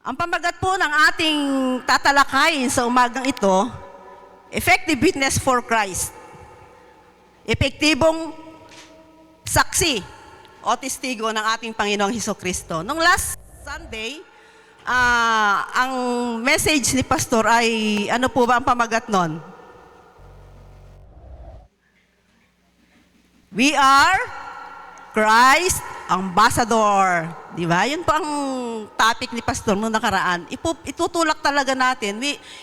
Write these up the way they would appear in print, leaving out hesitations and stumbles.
Ang pamagat po ng ating tatalakayin sa umagang ito, effective witness for Christ. Epektibong saksi o testigo ng ating Panginoong Hesukristo. Nung last Sunday, ang message ni Pastor ay, ano po ba ang pamagat nun? We are Christ Ambassador. Di ba? Yun po ang topic ni Pastor noong nakaraan. Itutulak talaga natin,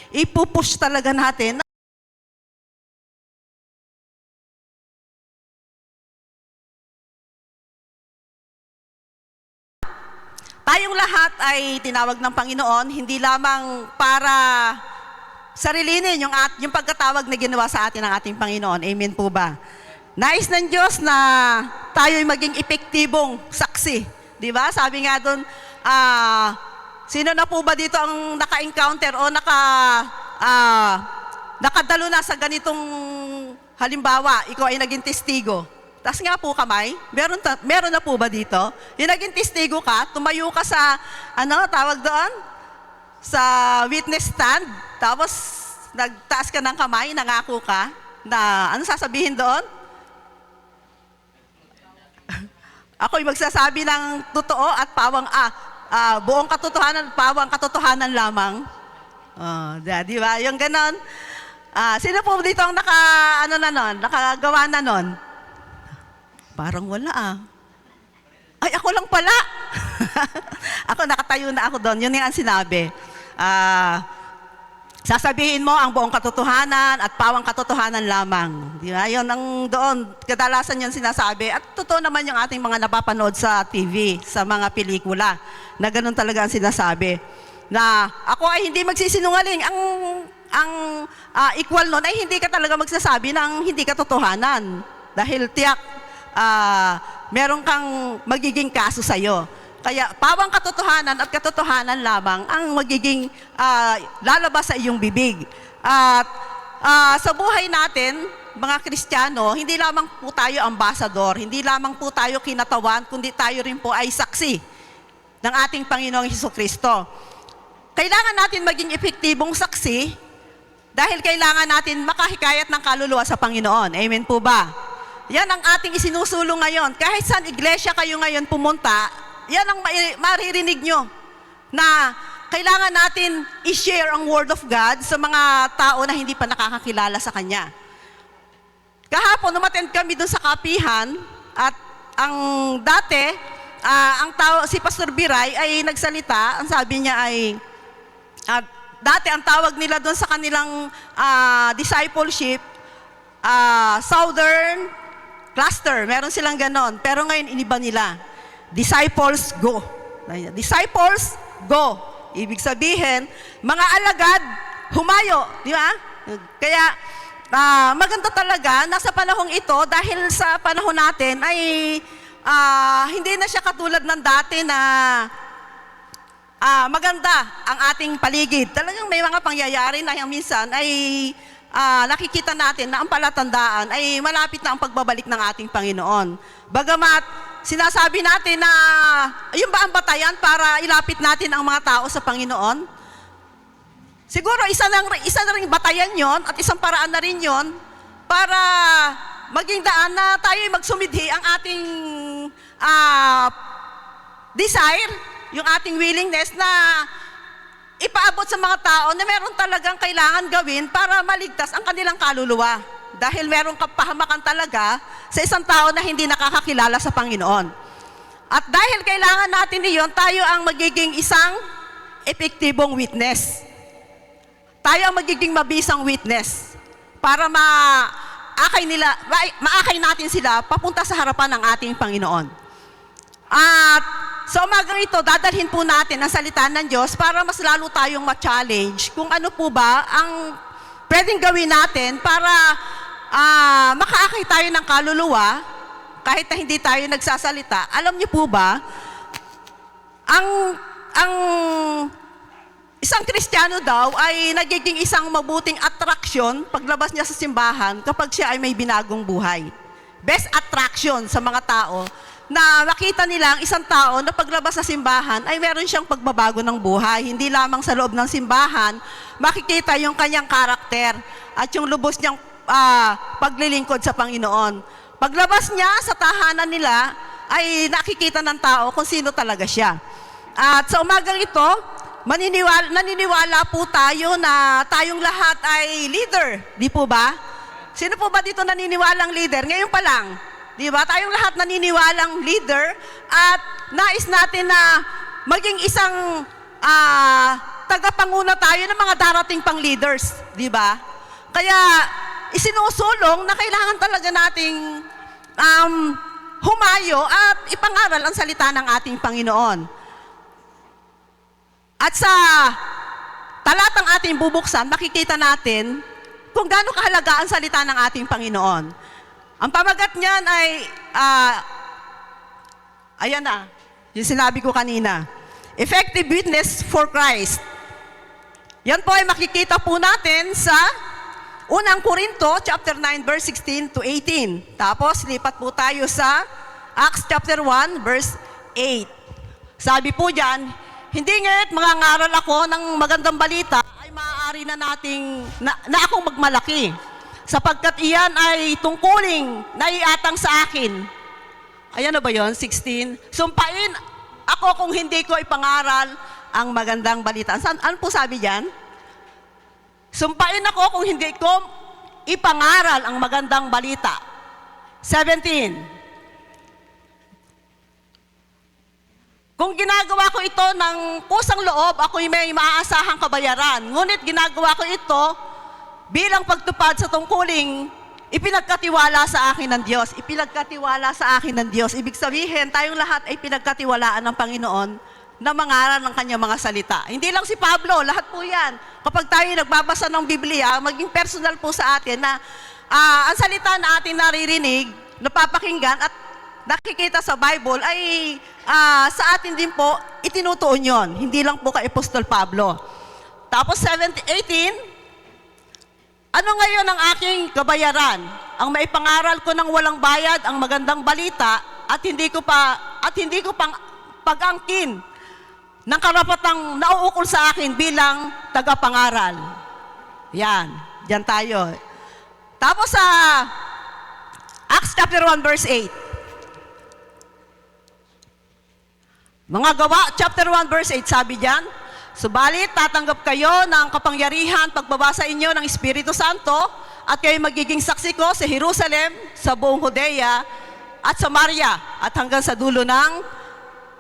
ipupush talaga natin. Tayong lahat ay tinawag ng Panginoon, hindi lamang para sarilinin yung pagkatawag na ginawa sa atin ng ating Panginoon. Amen po ba? Nais ng Diyos na tayo'y maging epektibong saksi. Di ba? Sabi nga doon, sino na po ba dito ang naka-encounter o nakadalo na sa ganitong halimbawa, ikaw ay naging testigo? Taas nga po kamay. Meron na po ba dito? Yung naging testigo ka, tumayo ka sa, tawag doon? Sa witness stand, tapos nagtaas ka ng kamay, nangako ka, na ano sasabihin doon? Ako'y magsasabi ng totoo at buong katotohanan, pawang katotohanan lamang. Di ba? Yung ganon. Sino po dito ang nakagawa na nun? Parang wala Ay, ako lang pala. Ako, nakatayo na ako doon. Yun yung sinabi. Sasabihin mo ang buong katotohanan at pawang katotohanan lamang. Di ba? Yun ang doon. Kadalasan yun sinasabi. At totoo naman yung ating mga napapanood sa TV, sa mga pelikula, na ganun talaga ang sinasabi. Na ako ay hindi magsisinungaling. Ang equal nun ay hindi ka talaga magsasabi ng hindi katotohanan. Dahil tiyak, meron kang magiging kaso sa'yo. Kaya pawang katotohanan at katotohanan lamang ang magiging lalabas sa iyong bibig. At sa buhay natin, mga Kristiyano, hindi lamang po tayo ambassador, hindi lamang po tayo kinatawan, kundi tayo rin po ay saksi ng ating Panginoong Hesukristo. Kailangan natin maging epektibong saksi dahil kailangan natin makahikayat ng kaluluwa sa Panginoon. Amen po ba? Yan ang ating isinusulong ngayon. Kahit saan iglesia kayo ngayon pumunta, yan ang maririnig nyo na kailangan natin i-share ang Word of God sa mga tao na hindi pa nakakakilala sa Kanya. Kahapon, umattend kami dun sa kapihan at ang dati, si Pastor Biray ay nagsalita, ang sabi niya ay, dati ang tawag nila dun sa kanilang discipleship, Southern Cluster, meron silang ganon, pero ngayon iniba nila. Disciples, go. Disciples, go. Ibig sabihin, mga alagad, humayo. Di ba? Kaya, maganda talaga, nasa panahong ito, dahil sa panahon natin, ay hindi na siya katulad ng dati na maganda ang ating paligid. Talagang may mga pangyayari na yung minsan ay nakikita natin na ang palatandaan ay malapit na ang pagbabalik ng ating Panginoon. Bagamat, sinasabi natin na yun ba ang batayan para ilapit natin ang mga tao sa Panginoon? Siguro isa na ring batayan yon at isang paraan na rin yon para maging daan na tayo magsumidhi ang ating desire, yung ating willingness na ipaabot sa mga tao na meron talagang kailangan gawin para maligtas ang kanilang kaluluwa. Dahil meron kapahamakan talaga sa isang tao na hindi nakakakilala sa Panginoon. At dahil kailangan natin iyon, tayo ang magiging isang epektibong witness. Tayo ang magiging mabisang witness para maakay natin sila papunta sa harapan ng ating Panginoon. At sa umagang ito, dadalhin po natin ang salita ng Diyos para mas lalo tayong ma-challenge kung ano po ba ang pwedeng gawin natin para makaakay tayo ng kaluluwa kahit na hindi tayo nagsasalita. Alam niyo po ba, ang isang Kristiyano daw ay nagiging isang mabuting atraksyon paglabas niya sa simbahan kapag siya ay may binagong buhay. Best attraction sa mga tao na makita nila ang isang tao na paglabas sa simbahan ay meron siyang pagbabago ng buhay. Hindi lamang sa loob ng simbahan, makikita yung kanyang karakter at yung lubos niyang paglilingkod sa Panginoon. Paglabas niya sa tahanan nila, ay nakikita ng tao kung sino talaga siya. At sa umagang ito, naniniwala po tayo na tayong lahat ay leader. Di po ba? Sino po ba dito naniniwalang leader? Ngayon pa lang. Di ba? Tayong lahat naniniwalang leader at nais natin na maging isang tagapanguna tayo ng mga darating pang leaders. Di ba? Kaya isinusulong na kailangan talaga nating humayo at ipangaral ang salita ng ating Panginoon. At sa talatang ating bubuksan, makikita natin kung gaano kahalaga ang salita ng ating Panginoon. Ang pamagat niyan ay, ayan na, yung sinabi ko kanina, effective witness for Christ. Yan po ay makikita po natin sa Unang Korinto, chapter 9, verse 16 to 18. Tapos, lipat po tayo sa Acts chapter 1, verse 8. Sabi po dyan, hindi nga't mangangaral ako ng magandang balita ay maaari na nating, na akong magmalaki. Sapagkat iyan ay tungkuling naiatang sa akin. Ayan na ba yun? 16. Sumpain ako kung hindi ko ipangaral ang magandang balita. Ano po sabi dyan? Sumpain ako kung hindi ko ipangaral ang magandang balita. 17. Kung ginagawa ko ito ng pusang loob, ako'y may maaasahang kabayaran. Ngunit ginagawa ko ito bilang pagtupad sa tungkuling ipinagkatiwala sa akin ng Diyos. Ipinagkatiwala sa akin ng Diyos. Ibig sabihin, tayong lahat ay pinagkatiwalaan ng Panginoon na mangaral ng kanyang mga salita. Hindi lang si Pablo, lahat po yan. Kapag tayo nagbabasa ng Biblia, maging personal po sa atin na ang salita na ating naririnig, napapakinggan at nakikita sa Bible ay sa atin din po itinutuon yon. Hindi lang po kay Apostol Pablo. Tapos 18, ano ngayon ang aking kabayaran? Ang maipangaral ko ng walang bayad ang magandang balita at hindi ko pang pag-angkin ng karapatang nauukol sa akin bilang tagapangaral. Yan. Diyan tayo. Tapos sa Acts chapter 1 verse 8. Mga Gawa chapter 1 verse 8 sabi diyan, subalit tatanggap kayo ng kapangyarihan pagbabasa inyo ng Espiritu Santo at kayo magiging saksi ko sa Jerusalem, sa buong Judea at Samaria at hanggang sa dulo ng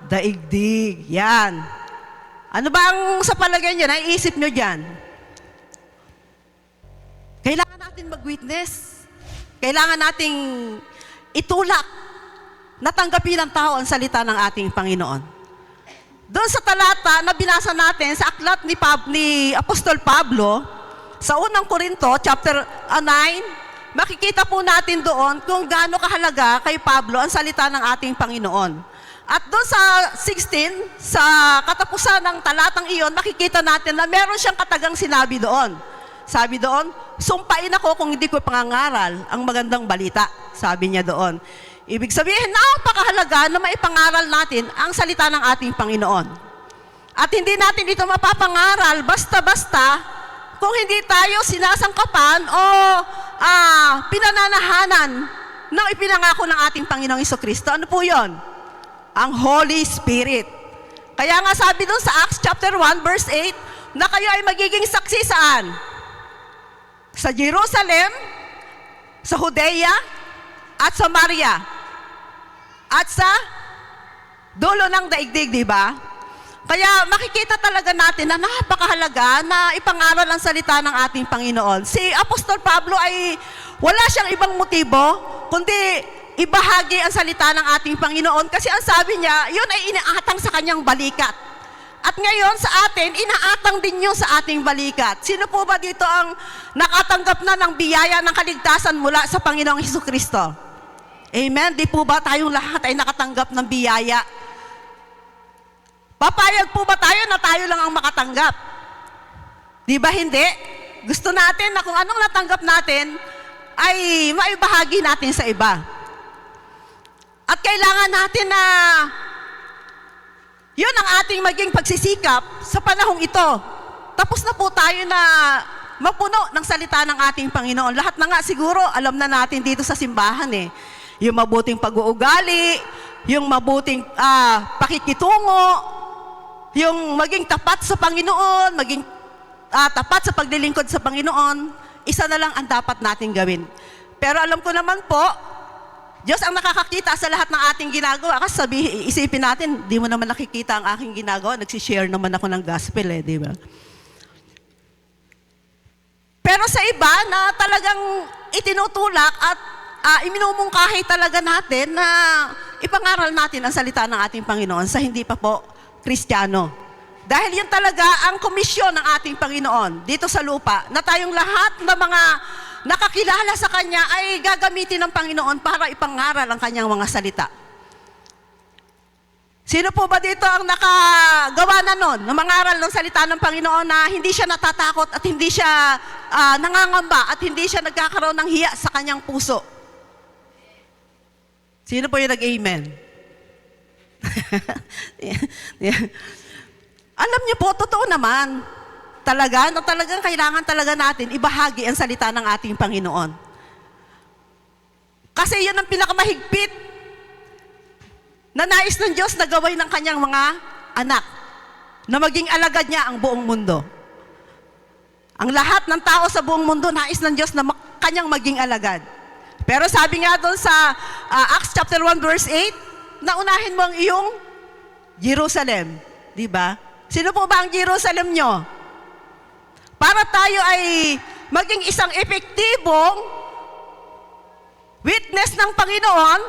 daigdig. Yan. Ano ba ang sa palagay niyo, naiisip niyo dyan? Kailangan natin mag-witness. Kailangan nating itulak na tanggapin ng tao ang salita ng ating Panginoon. Doon sa talata na binasa natin sa aklat ni Apostol Pablo, sa Unang Korinto, chapter 9, makikita po natin doon kung gaano kahalaga kay Pablo ang salita ng ating Panginoon. At doon sa 16, sa katapusan ng talatang iyon, makikita natin na meron siyang katagang sinabi doon. Sabi doon, sumpain ako kung hindi ko pangangaral ang magandang balita. Sabi niya doon. Ibig sabihin, napakahalaga na maipangaral natin ang salita ng ating Panginoon. At hindi natin ito mapapangaral basta-basta kung hindi tayo sinasangkapan o pinananahanan ng ipinangako ng ating Panginoong Jesucristo. Ano po yon? Ang Holy Spirit. Kaya nga sabi doon sa Acts chapter 1 verse 8 na kayo ay magiging saksi saan? Sa Jerusalem, sa Judea, at Samaria, at sa dulo ng daigdig, di ba? Kaya makikita talaga natin na napakahalaga na ipangaral ang salita ng ating Panginoon. Si Apostol Pablo ay wala siyang ibang motibo, kundi ibahagi ang salita ng ating Panginoon kasi ang sabi niya, yun ay inaatang sa kanyang balikat. At ngayon sa atin, inaatang din yun sa ating balikat. Sino po ba dito ang nakatanggap na ng biyaya ng kaligtasan mula sa Panginoong Jesucristo? Amen? Di po ba tayong lahat ay nakatanggap ng biyaya? Papayag po ba tayo na tayo lang ang makatanggap? Di ba hindi? Gusto natin na kung anong natanggap natin, ay maibahagi natin sa iba. At kailangan natin na yun ang ating maging pagsisikap sa panahong ito. Tapos na po tayo na mapuno ng salita ng ating Panginoon. Lahat na nga siguro, alam na natin dito sa simbahan eh. Yung mabuting pag-uugali, yung mabuting pakikitungo, yung maging tapat sa Panginoon, maging tapat sa paglilingkod sa Panginoon, isa na lang ang dapat natin gawin. Pero alam ko naman po, Diyos ang nakakakita sa lahat ng ating ginagawa. Kasi isipin natin, di mo naman nakikita ang aking ginagawa, nagsishare naman ako ng gospel eh, di ba? Pero sa iba na talagang itinutulak at iminumungkahi talaga natin na ipangaral natin ang salita ng ating Panginoon sa hindi pa po Kristiyano. Dahil yun talaga ang komisyon ng ating Panginoon dito sa lupa, na tayong lahat na mga nakakilala sa Kanya ay gagamitin ng Panginoon para ipangaral ang Kanyang mga salita. Sino po ba dito ang nakagawa na nun, na mangaral ng salita ng Panginoon na hindi siya natatakot at hindi siya nangangamba at hindi siya nagkakaroon ng hiya sa kanyang puso? Sino po yung nag-amen? Alam niyo po, totoo naman. Talagang kailangan talaga natin ibahagi ang salita ng ating Panginoon. Kasi yun ang pinakamahigpit na nais ng Diyos na gawin ng kanyang mga anak, na maging alagad niya ang buong mundo. Ang lahat ng tao sa buong mundo, nais ng Diyos na kanyang maging alagad. Pero sabi nga doon sa Acts chapter 1 verse 8, naunahin mo ang iyong Jerusalem. Di ba? Sino po ba ang Jerusalem nyo? Para tayo ay maging isang epektibong witness ng Panginoon,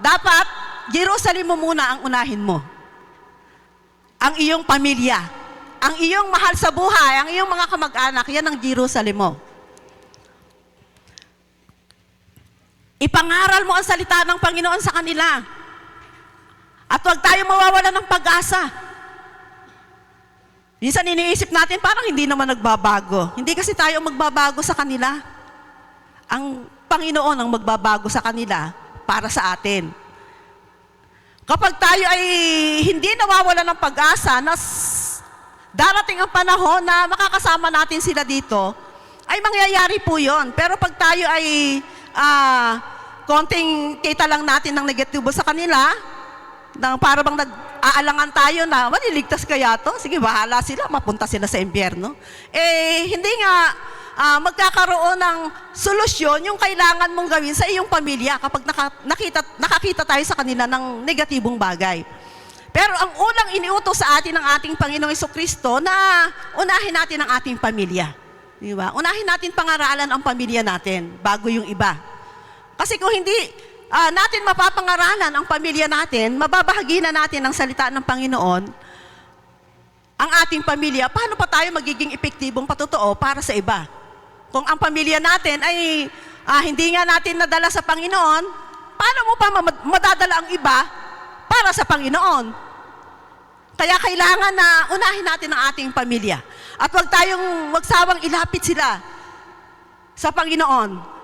dapat Jerusalem mo muna ang unahin mo. Ang iyong pamilya, ang iyong mahal sa buhay, ang iyong mga kamag-anak, yan ang Jerusalem mo. Ipangaral mo ang salita ng Panginoon sa kanila. At huwag tayo mawawala ng pag-asa. Minsan iniisip natin, parang hindi naman nagbabago. Hindi kasi tayo magbabago sa kanila. Ang Panginoon ang magbabago sa kanila para sa atin. Kapag tayo ay hindi nawawala ng pag-asa, na darating ang panahon na makakasama natin sila dito, ay mangyayari po yun. Pero pag tayo ay konting kita lang natin ng negatibo sa kanila, para bang nag-aalangan tayo na, maliligtas kaya to? Sige, bahala sila, mapunta sila sa impyerno. Hindi nga magkakaroon ng solusyon yung kailangan mong gawin sa iyong pamilya kapag nakakita tayo sa kanila ng negatibong bagay. Pero ang unang iniutos sa atin ng ating Panginoong Jesucristo na unahin natin ang ating pamilya. Di ba? Unahin natin pangaralan ang pamilya natin bago yung iba. Kasi kung hindi natin mapapangaralan ang pamilya natin, mababahagi na natin ang salita ng Panginoon, ang ating pamilya, paano pa tayo magiging epektibong patotoo para sa iba? Kung ang pamilya natin ay hindi nga natin nadala sa Panginoon, paano mo pa madadala ang iba para sa Panginoon? Kaya kailangan na unahin natin ang ating pamilya. At wag sawang ilapit sila sa Panginoon.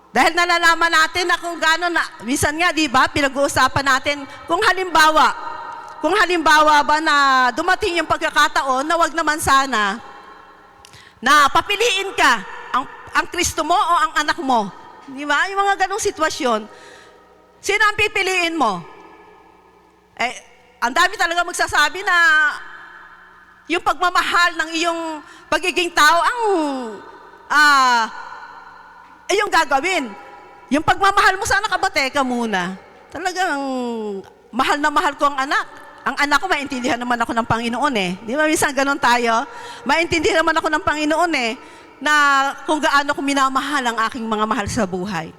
Dahil nalalaman natin na kung gano'n na, minsan nga, di ba, pinag-uusapan natin, kung halimbawa ba na dumating yung pagkakataon na wag naman sana na papiliin ka ang Kristo mo o ang anak mo. Di ba? Yung mga ganong sitwasyon, sino ang pipiliin mo? Ang dami talaga magsasabi na yung pagmamahal ng iyong pagiging tao ang yung gagawin. Yung pagmamahal mo sana kabateka muna. Talagang mahal na mahal ko ang anak. Ang anak ko, maintindihan naman ako ng Panginoon eh. Di ba minsan ganun tayo? Maintindihan naman ako ng Panginoon eh, na kung gaano ko minamahal ang aking mga mahal sa buhay.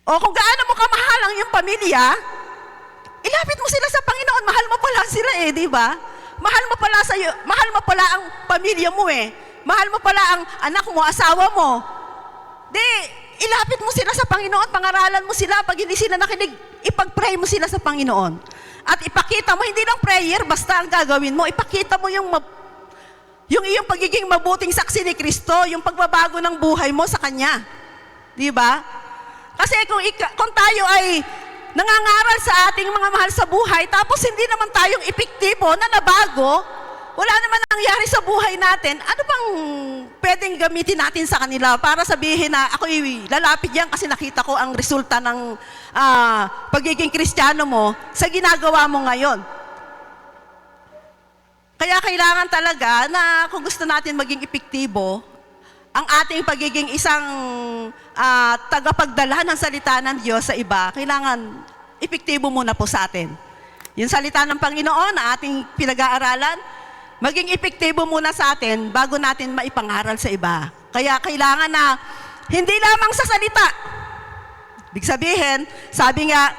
O kung gaano mo kamahal ang iyong pamilya, ilapit mo sila sa Panginoon. Mahal mo pala sila eh, di ba? Mahal mo pala ang pamilya mo eh. Mahal mo pala ang anak mo, asawa mo. Di, ilapit mo sila sa Panginoon, pangaralan mo sila. Pag hindi sila nakinig, ipag-pray mo sila sa Panginoon. At ipakita mo, hindi lang prayer, basta ang gagawin mo, ipakita mo yung iyong pagiging mabuting saksi ni Kristo, yung pagbabago ng buhay mo sa Kanya. Di ba? Kasi kung tayo ay nangangaral sa ating mga mahal sa buhay, tapos hindi naman tayong epektibo na nabago, wala naman nangyari sa buhay natin, ano bang pwedeng gamitin natin sa kanila para sabihin na ako'y lalapit yan kasi nakita ko ang resulta ng pagiging Kristiyano mo sa ginagawa mo ngayon. Kaya kailangan talaga na kung gusto natin maging epektibo, ang ating pagiging isang tagapagdala ng salita ng Diyos sa iba, kailangan epektibo muna po sa atin. Yung salita ng Panginoon na ating pinag-aaralan, maging epektibo muna sa atin bago natin maipangaral sa iba. Kaya kailangan na hindi lamang sa salita. Ibig sabihin, sabi nga,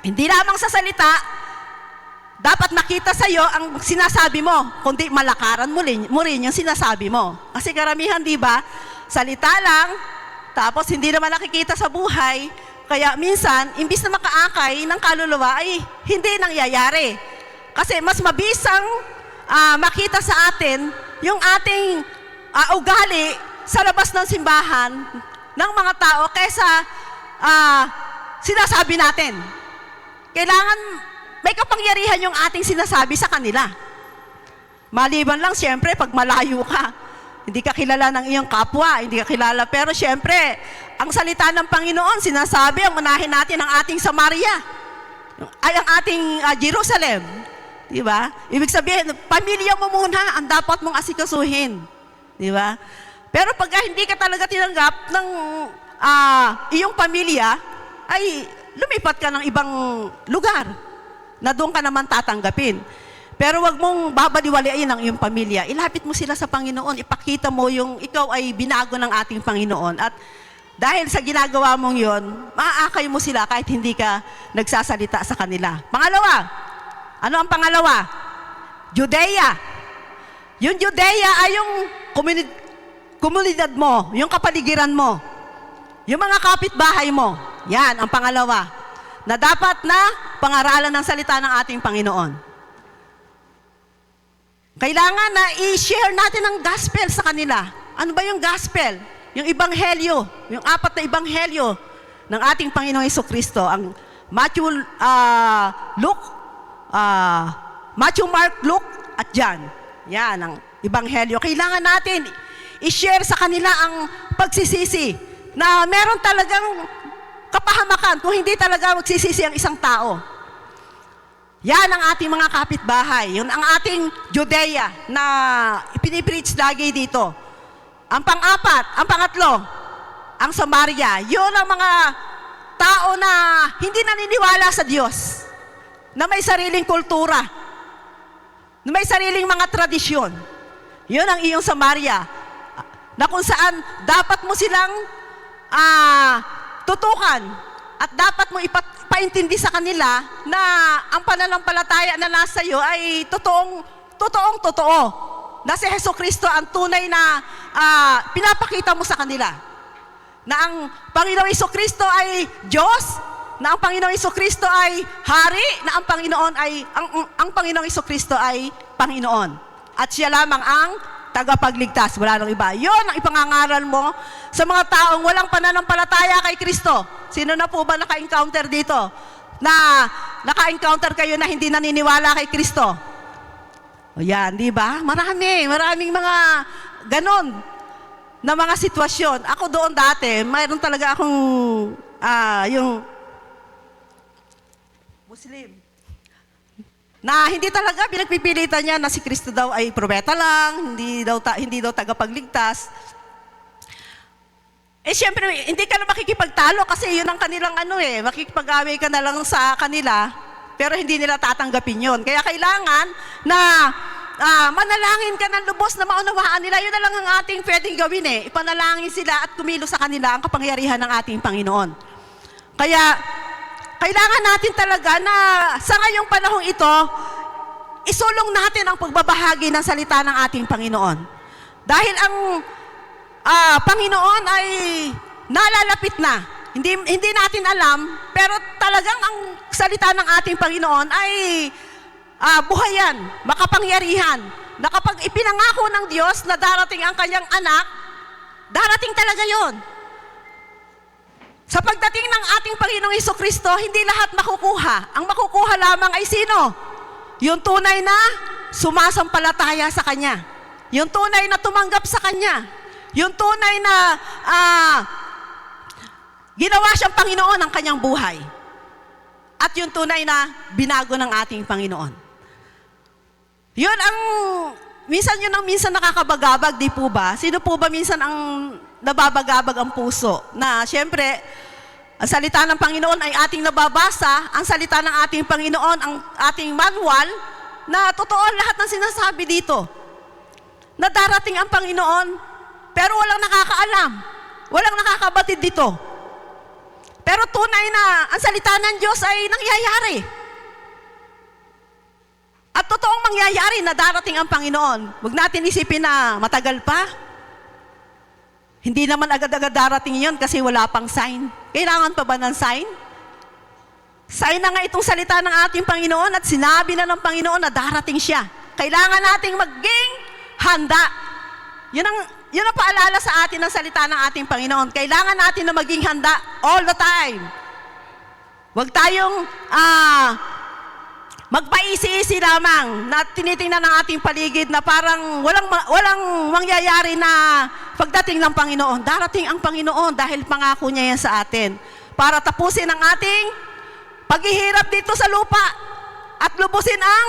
hindi lamang sa salita, dapat makita sa iyo ang sinasabi mo, kundi malakaran mo rin yung sinasabi mo. Kasi karamihan, di ba, salita lang, tapos hindi naman nakikita sa buhay, kaya minsan, imbis na makaakay ng kaluluwa, ay hindi nangyayari. Kasi mas mabisang makita sa atin yung ating ugali sa labas ng simbahan ng mga tao kaysa sinasabi natin. Kailangan may kapangyarihan yung ating sinasabi sa kanila. Maliban lang, siyempre, pag malayo ka, hindi ka kilala ng iyong kapwa, hindi ka kilala. Pero siyempre, ang salita ng Panginoon, sinasabi, ang unahin natin ang ating Samaria, ay ang ating Jerusalem. Diba? Ibig sabihin, pamilya mo muna ang dapat mong asikasuhin. Diba? Pero pagka hindi ka talaga tinanggap ng iyong pamilya, ay lumipat ka ng ibang lugar na doon ka naman tatanggapin. Pero wag mong babaliwalain ang iyong pamilya. Ilapit mo sila sa Panginoon. Ipakita mo yung ikaw ay binago ng ating Panginoon. At dahil sa ginagawa mong yon, maaakay mo sila kahit hindi ka nagsasalita sa kanila. Pangalawa, ano ang pangalawa? Judea. Yung Judea ay yung komunidad mo, yung kapaligiran mo, yung mga kapitbahay mo. Yan ang pangalawa, na dapat na pangaralan ng salita ng ating Panginoon. Kailangan na i-share natin ang gospel sa kanila. Ano ba yung gospel? Yung ebanghelyo, yung 4 na ebanghelyo ng ating Panginoong Jesucristo, ang Matthew, Mark, Luke, at John. Yan ang ebanghelyo. Kailangan natin i-share sa kanila ang pagsisisi na meron talagang kapahamakan kung hindi talaga magsisisi ang isang tao. Yan ang ating mga kapitbahay. Yun ang ating Judea na ipinipreach lagi dito. Ang pang-4, ang pangatlo, ang Samaria. Yun ang mga tao na hindi naniniwala sa Diyos, na may sariling kultura, na may sariling mga tradisyon. Yun ang iyong Samaria, na kung saan dapat mo silang tutukan at dapat mo ipaintindi sa kanila na ang pananampalataya na nasa iyo ay totoo, na si Jesucristo ang tunay na pinapakita mo sa kanila. Na ang Panginoong Jesucristo ay Diyos, na ang Panginoong Jesucristo ay Hari, na ang Panginoong Jesucristo ay Panginoon. At siya lamang ang tagapagligtas, wala nang iba. Yun ang ipangangaral mo sa mga taong walang pananampalataya kay Kristo. Sino na po ba naka-encounter dito? Na naka-encounter kayo na hindi naniniwala kay Kristo? O yan, di ba? Maraming mga ganon na mga sitwasyon. Ako doon dati, mayroon talaga akong yung Muslim na hindi talaga pinagpipilitan niya na si Kristo daw ay propeta lang, hindi daw tagapagligtas. Siyempre, hindi ka na makikipagtalo kasi yun ang kanilang makikipag-away ka na lang sa kanila, pero hindi nila tatanggapin yun. Kaya kailangan na manalangin ka ng lubos na maunawaan nila. Yun na lang ang ating pwedeng gawin Ipanalangin sila at kumilo sa kanila ang kapangyarihan ng ating Panginoon. Kaya, kailangan natin talaga na sa ngayong panahong ito, isulong natin ang pagbabahagi ng salita ng ating Panginoon. Dahil ang Panginoon ay nalalapit na. Hindi natin alam, pero talagang ang salita ng ating Panginoon ay buhayan, makapangyarihan, na kapag ipinangako ng Diyos na darating ang kanyang anak, darating talaga yon. Sa pagdating ng ating Panginoong Hesukristo, hindi lahat makukuha. Ang makukuha lamang ay sino? Yung tunay na sumasampalataya sa Kanya. Yung tunay na tumanggap sa Kanya. Yung tunay na ginawa siyang Panginoon ng kanyang buhay. At yung tunay na binago ng ating Panginoon. Yun ang minsan nakakabagabag, di po ba? Sino po ba minsan ang nababagabag ang puso? Na siyempre, ang salita ng Panginoon ay ating nababasa, ang salita ng ating Panginoon, ang ating manual, na totoo lahat ng sinasabi dito. Na darating ang Panginoon, pero walang nakakaalam. Walang nakakabatid dito. Pero tunay na ang salita ng Diyos ay nangyayari. At totoong mangyayari na darating ang Panginoon. Huwag natin isipin na matagal pa. Hindi naman agad-agad darating yon kasi wala pang sign. Kailangan pa ba ng sign? Sign na nga itong salita ng ating Panginoon at sinabi na ng Panginoon na darating siya. Kailangan nating maging handa. Yun ang paalala sa atin ng salita ng ating Panginoon. Kailangan natin na maging handa all the time. Huwag tayong magpaisi-isi lamang na tinitingnan ng ating paligid na parang walang mangyayari na pagdating ng Panginoon. Darating ang Panginoon dahil pangako niya yan sa atin. Para tapusin ang ating paghihirap dito sa lupa at lubusin ang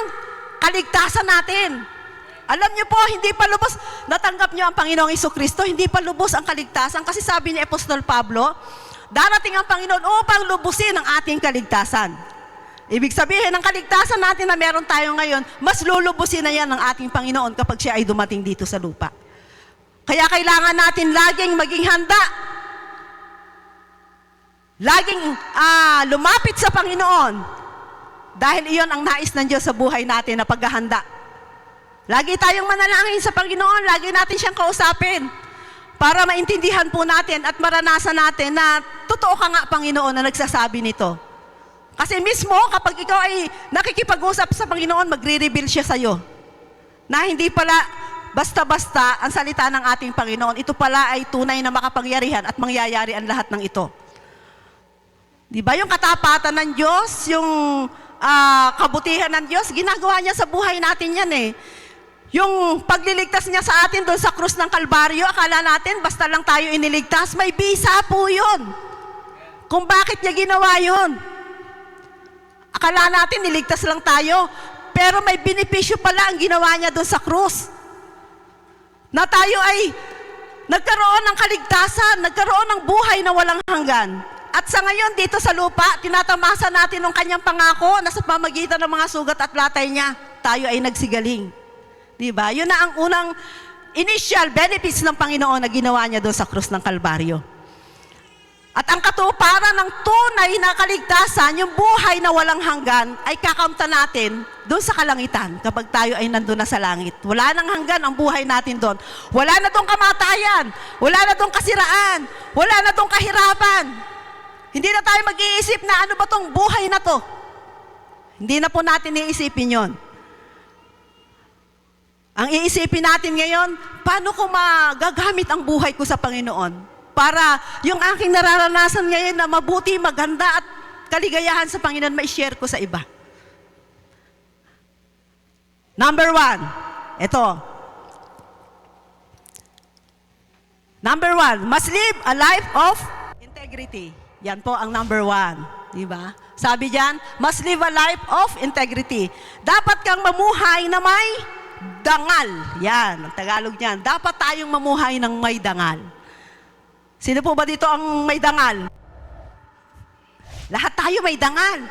kaligtasan natin. Alam niyo po, hindi pa lubos, natanggap niyo ang Panginoong Hesukristo, hindi pa lubos ang kaligtasan. Kasi sabi ni Apostol Pablo, darating ang Panginoon upang lubusin ang ating kaligtasan. Ibig sabihin, ang kaligtasan natin na meron tayo ngayon, mas lulubusin na yan ng ating Panginoon kapag siya ay dumating dito sa lupa. Kaya kailangan natin laging maging handa. Laging lumapit sa Panginoon. Dahil iyon ang nais ng Diyos sa buhay natin na paghahanda. Lagi tayong manalangin sa Panginoon, lagi natin siyang kausapin para maintindihan po natin at maranasan natin na totoo ka nga, Panginoon, na nagsasabi nito. Kasi mismo, kapag ikaw ay nakikipag-usap sa Panginoon, magre-reveal siya sa'yo. Na hindi pala basta-basta ang salita ng ating Panginoon. Ito pala ay tunay na makapangyarihan at mangyayari ang lahat ng ito. Di ba yung katapatan ng Diyos, yung kabutihan ng Diyos, ginagawa niya sa buhay natin yan eh. Yung pagliligtas niya sa atin doon sa krus ng Kalbaryo, akala natin basta lang tayo iniligtas, may bisa po yun. Kung bakit niya ginawa yun. Akala natin niligtas lang tayo, pero may benepisyo pala ang ginawa niya doon sa krus. Na tayo ay nagkaroon ng kaligtasan, nagkaroon ng buhay na walang hanggan. At sa ngayon, dito sa lupa, tinatamasa natin ng kanyang pangako na sa pamagitan ng mga sugat at latay niya, tayo ay nagsigaling. Diba? Yun na ang unang initial benefits ng Panginoon na ginawa niya doon sa krus ng Kalbaryo. At ang katuparan ng tunay na kaligtasan, yung buhay na walang hanggan, ay kakamtan natin doon sa kalangitan kapag tayo ay nandun na sa langit. Wala nang hanggan ang buhay natin doon. Wala na doon kamatayan, wala na doon kasiraan, wala na doon kahirapan. Hindi na tayo mag-iisip na ano ba tong buhay na to. Hindi na po natin iisipin yon. Ang iisipin natin ngayon, paano ko magagamit ang buhay ko sa Panginoon? Para yung aking nararanasan ngayon na mabuti, maganda at kaligayahan sa Panginoon, ma-share ko sa iba. Number 1, ito. Number 1, must live a life of integrity. Yan po ang number 1. Diba? Sabi diyan, must live a life of integrity. Dapat kang mamuhay na may dangal. Yan, ang Tagalog niyan. Dapat tayong mamuhay ng may dangal. Sino po ba dito ang may dangal? Lahat tayo may dangal.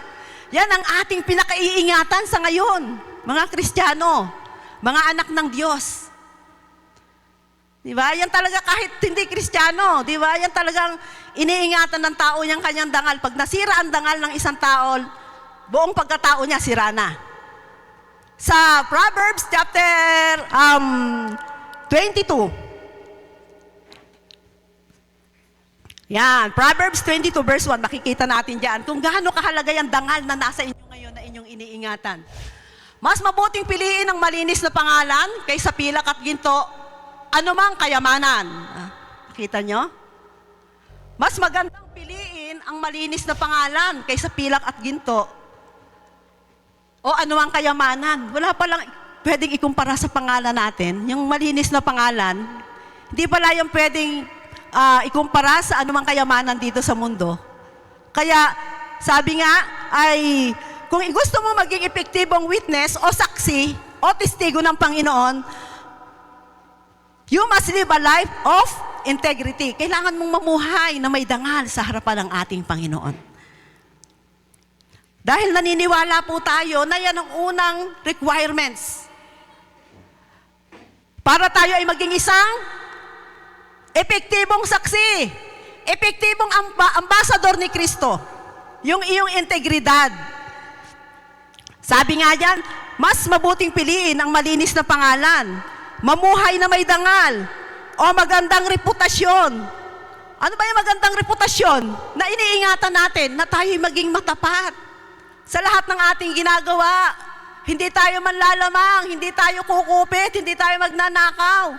Yan ang ating pinakaiingatan sa ngayon. Mga Kristiyano, mga anak ng Diyos. Diba? Yan talaga kahit hindi Kristiyano. Diba? Yan talagang iniingatan ng tao niyang kanyang dangal. Pag nasira ang dangal ng isang tao, buong pagkatao niya sira na. Sa Proverbs chapter 22. Yan, Proverbs 22 verse 1, makikita natin diyan kung gaano kahalaga yung dangal na nasa inyo ngayon na inyong iniingatan. Mas mabuting piliin ang malinis na pangalan kaysa pilak at ginto, anumang kayamanan. Nakita nyo? Mas magandang piliin ang malinis na pangalan kaysa pilak at ginto o anuang kayamanan. Wala palang pwedeng ikumpara sa pangalan natin. Yung malinis na pangalan, hindi pala yung pwedeng ikumpara sa anumang kayamanan dito sa mundo. Kaya sabi nga ay kung gusto mo maging epektibong witness o saksi o testigo ng Panginoon, you must live a life of integrity. Kailangan mong mamuhay na may dangal sa harapan ng ating Panginoon. Dahil naniniwala po tayo na yan ang unang requirements para tayo ay maging isang epektibong saksi, epektibong ambasador ni Kristo. Yung iyong integridad. Sabi nga diyan, mas mabuting piliin ang malinis na pangalan, mamuhay na may dangal, o magandang reputasyon. Ano ba yung magandang reputasyon? Na iniingatan natin na tayo maging matapat sa lahat ng ating ginagawa. Hindi tayo manlalamang, hindi tayo kukupit, hindi tayo magnanakaw,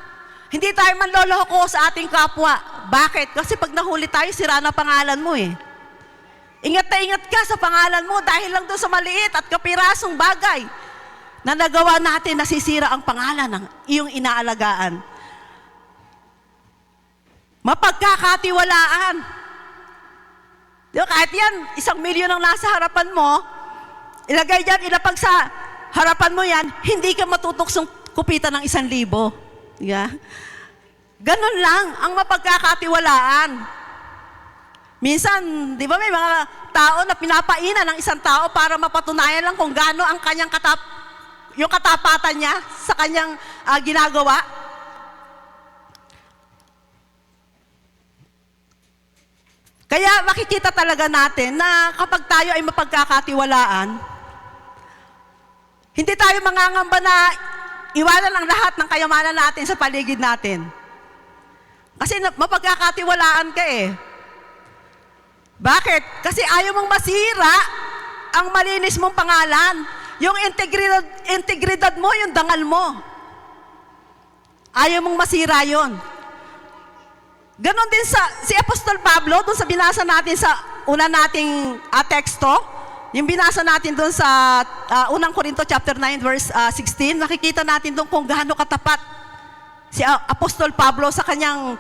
hindi tayo manloloko sa ating kapwa. Bakit? Kasi pag nahuli tayo, sira na pangalan mo eh. Ingat na ingat ka sa pangalan mo dahil lang doon sa maliit at kapirasong bagay na nagawa natin, nasisira ang pangalan ng iyong inaalagaan. Mapagkakatiwalaan. Di ba, kahit yan, 1 milyon ang nasa harapan mo, ilagay dyan, ilapag sa harapan mo yan, hindi ka matutuksong kupitan ng 1,000. Yeah. Ganun lang ang mapagkakatiwalaan. Minsan, di ba may mga tao na pinapainan ng isang tao para mapatunayan lang kung gaano ang kanyang yung katapatan niya sa kanyang ginagawa. Kaya makikita talaga natin na kapag tayo ay mapagkakatiwalaan, hindi tayo mangangamba na iwanan ang lahat ng kayamanan natin sa paligid natin. Kasi mapagkakatiwalaan ka eh. Bakit? Kasi ayaw mong masira ang malinis mong pangalan. Yung integridad mo, yung dangal mo. Ayaw mong masira yon. Ganon din si Apostol Pablo, doon sa binasa natin sa una nating teksto, yung binasa natin doon sa unang Corinto chapter 9 verse 16, nakikita natin doon kung gaano katapat si Apostol Pablo sa kanyang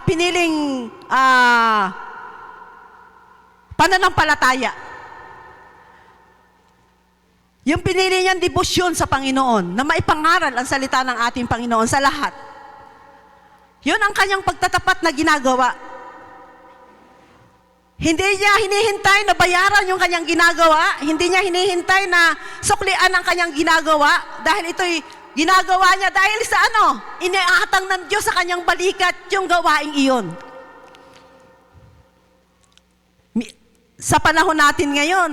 piniling pananampalataya. Yung pinili niyang debosyon sa Panginoon, na maipangaral ang salita ng ating Panginoon sa lahat. Yun ang kanyang pagtatapat na ginagawa. Hindi niya hinihintay na bayaran yung kanyang ginagawa, hindi niya hinihintay na suklian ang kanyang ginagawa, dahil ito'y ginagawa niya dahil sa iniaatang ng Diyos sa kanyang balikat yung gawaing iyon. Sa panahon natin ngayon,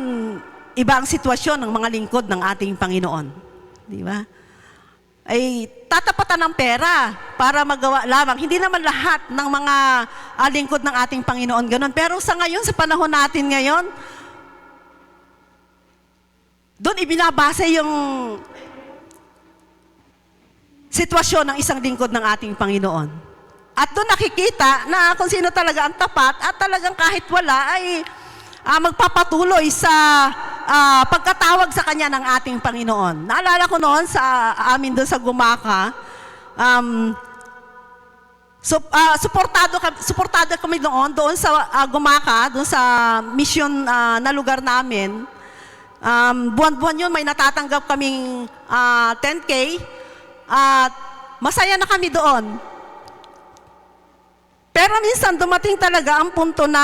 iba ang sitwasyon ng mga lingkod ng ating Panginoon. Di ba? Ay tatapatan ng pera para magawa lamang. Hindi naman lahat ng mga lingkod ng ating Panginoon ganun. Pero sa ngayon, sa panahon natin ngayon, doon ibinabase yung sitwasyon ng isang lingkod ng ating Panginoon. At doon nakikita na kung sino talaga ang tapat at talagang kahit wala ay magpapatuloy sa pagkatawag sa Kanya ng ating Panginoon. Naalala ko noon sa amin doon sa Gumaka, suportado kami doon sa Gumaka, doon sa mission na lugar namin. Buwan-buwan yun, may natatanggap kaming 10K at masaya na kami doon. Pero minsan dumating talaga ang punto na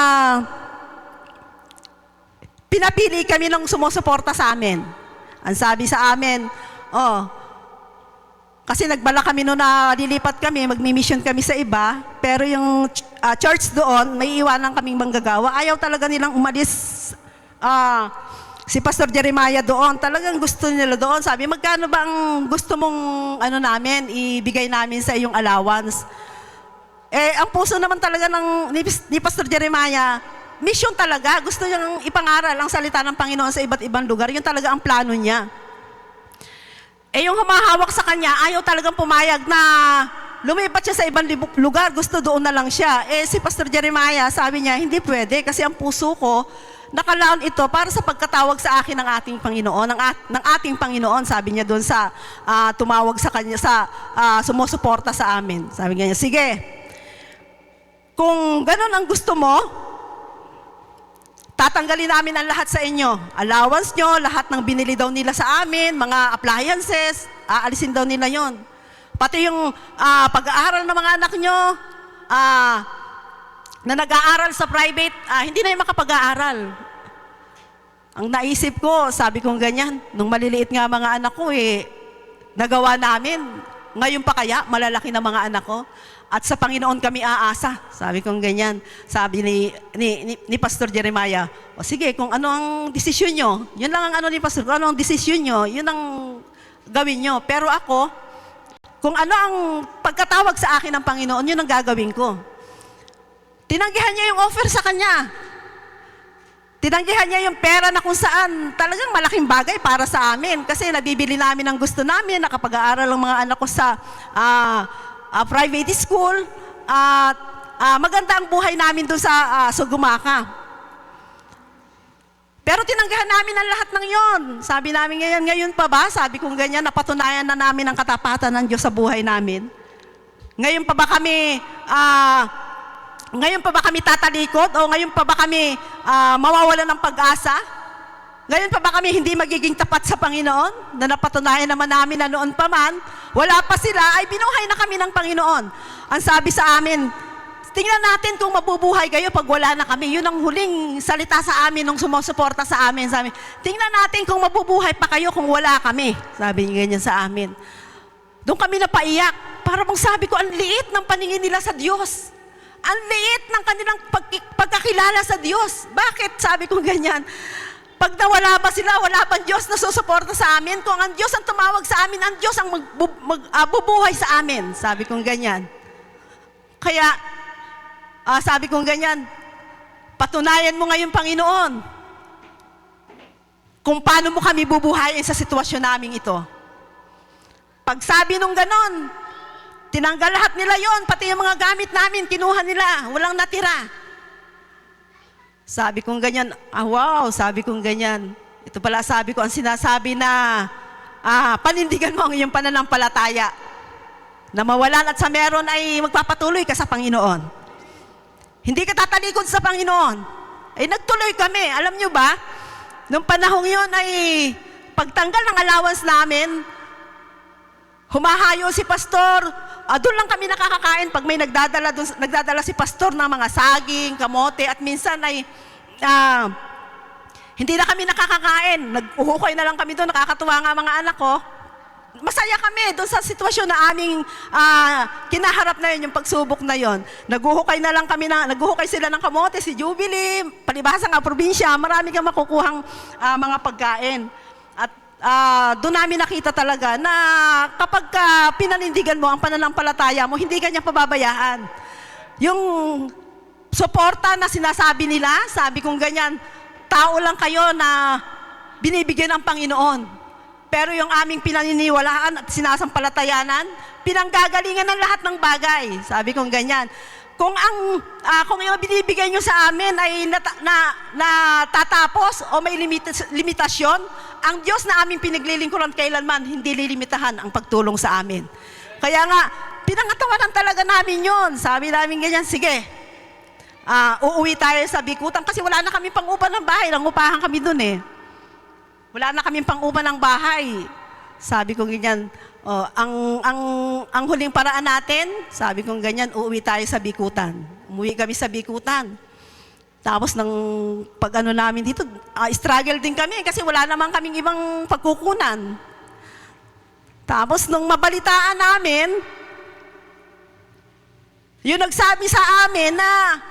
pinapili kami ng sumusuporta sa amin. Ang sabi sa amin, kasi nagbala kami noon na lilipat kami, magmi-mission kami sa iba, pero yung church doon, may iwanan kaming manggagawa. Ayaw talaga nilang umalis si Pastor Jeremiah doon. Talagang gusto nila doon. Sabi, magkano ba ang gusto mong namin, ibigay namin sa iyong allowance? Ang puso naman talaga ni Pastor Jeremiah, mission talaga. Gusto niyang ipangaral ang salita ng Panginoon sa iba't ibang lugar. Yun talaga ang plano niya. Yung humahawak sa kanya, ayaw talagang pumayag na lumipat siya sa ibang lugar, gusto doon na lang siya. Eh si Pastor Jeremiah, sabi niya, hindi pwede kasi ang puso ko, nakalaon ito para sa pagkatawag sa akin ng ating Panginoon, ng ating Panginoon, sabi niya doon sa tumawag sa kanya, sa sumusuporta sa amin. Sabi niya, sige, kung ganun ang gusto mo, tatanggalin namin ang lahat sa inyo. Allowance nyo, lahat ng binili daw nila sa amin, mga appliances, aalisin daw nila yon. Pati yung pag-aaral ng mga anak nyo, na nag-aaral sa private, hindi na yung makapag-aaral. Ang naisip ko, sabi kong ganyan, nung maliliit nga mga anak ko, nagawa namin. Ngayon pa kaya, malalaki na mga anak ko. At sa Panginoon kami aasa. Sabi kong ganyan. Sabi ni Pastor Jeremiah, o sige, kung ano ang desisyon nyo, yun lang ang ano ni Pastor, kung ano ang desisyon nyo, yun ang gawin nyo. Pero ako, kung ano ang pagkatawag sa akin ng Panginoon, yun ang gagawin ko. Tinanggihan niya yung offer sa kanya. Tinanggihan niya yung pera na kung saan talagang malaking bagay para sa amin. Kasi nabibili namin ang gusto namin, nakapag-aaral ang mga anak ko sa private school. Maganda ang buhay namin doon sa Sugumaka. Pero tinanggihan namin ang lahat ng yon. Sabi namin ngayon pa ba? Sabi kong ganyan, napatunayan na namin ang katapatan ng Diyos sa buhay namin. Ngayon pa ba kami tatalikod? O ngayon pa ba kami mawawalan ng pag-asa? Ngayon pa ba kami hindi magiging tapat sa Panginoon? Na napatunayan naman namin na noon pa man, wala pa sila, ay binuhay na kami ng Panginoon. Ang sabi sa amin, tingnan natin kung mabubuhay kayo pag wala na kami. Yun ang huling salita sa amin nung sumusuporta sa amin. Sabi, tingnan natin kung mabubuhay pa kayo kung wala kami. Sabi niya ganyan sa amin. Doon kami napaiyak. Para bang sabi ko, ang liit ng paningin nila sa Diyos. Ang liit ng kanilang pagkakilala sa Diyos. Bakit? Sabi ko ganyan. Pag nawala ba sila, wala bang Diyos na susuporta sa amin? Kung ang Diyos ang tumawag sa amin, ang Diyos ang bubuhay sa amin. Sabi ko ganyan. Kaya, sabi kong ganyan, patunayan mo ngayon, Panginoon, kung paano mo kami bubuhayin sa sitwasyon namin ito. Pag sabi nung ganon, tinanggal lahat nila yon, pati yung mga gamit namin, kinuha nila, walang natira. Sabi kong ganyan, wow, sabi kong ganyan. Ito pala sabi ko, ang sinasabi na, panindigan mo ang iyong pananampalataya, na mawalan at sa meron ay magpapatuloy ka sa Panginoon. Hindi ka tatalikod sa Panginoon. Ay nagtuloy kami. Alam nyo ba, nung panahong yun ay pagtanggal ng allowance namin, humahayo si pastor, doon lang kami nakakakain pag may nagdadala si pastor ng mga saging, kamote, at minsan ay hindi na kami nakakakain. Nag-uhukay na lang kami doon, nakakatuwa nga mga anak ko. Masaya kami doon sa sitwasyon na aming kinaharap na yun, yung pagsubok na yun. Naguhukay sila ng kamote, si Jubilee, palibhasa nga probinsya, marami kang makukuhang mga pagkain. At doon namin nakita talaga na kapag pinanindigan mo ang pananampalataya mo, hindi ka niya pababayaan. Yung suporta na sinasabi nila, sabi kong ganyan, tao lang kayo na binibigyan ng Panginoon. Pero yung aming pinaniniwalaan at sinasampalatayanan, pinanggagalingan ng lahat ng bagay. Sabi kong ganyan. Kung yung binibigay nyo sa amin ay natatapos o may limitasyon, ang Diyos na aming pinaglilingkuran kailanman, hindi lilimitahan ang pagtulong sa amin. Kaya nga, pinangatawanan talaga namin yun. Sabi namin ganyan, sige, uuwi tayo sa Bikutan kasi wala na kami pang-upa ng bahay. Nangupahan kami dun eh. Wala na kaming pang-upa ng bahay. Sabi ko ganyan, ang huling paraan natin, sabi ko ganyan, uuwi tayo sa Bikutan. Umuwi kami sa Bikutan. Tapos nang pag-ano namin dito, struggle din kami kasi wala naman kaming ibang pagkukunan. Tapos nung mabalitaan namin, yung nagsabi sa amin na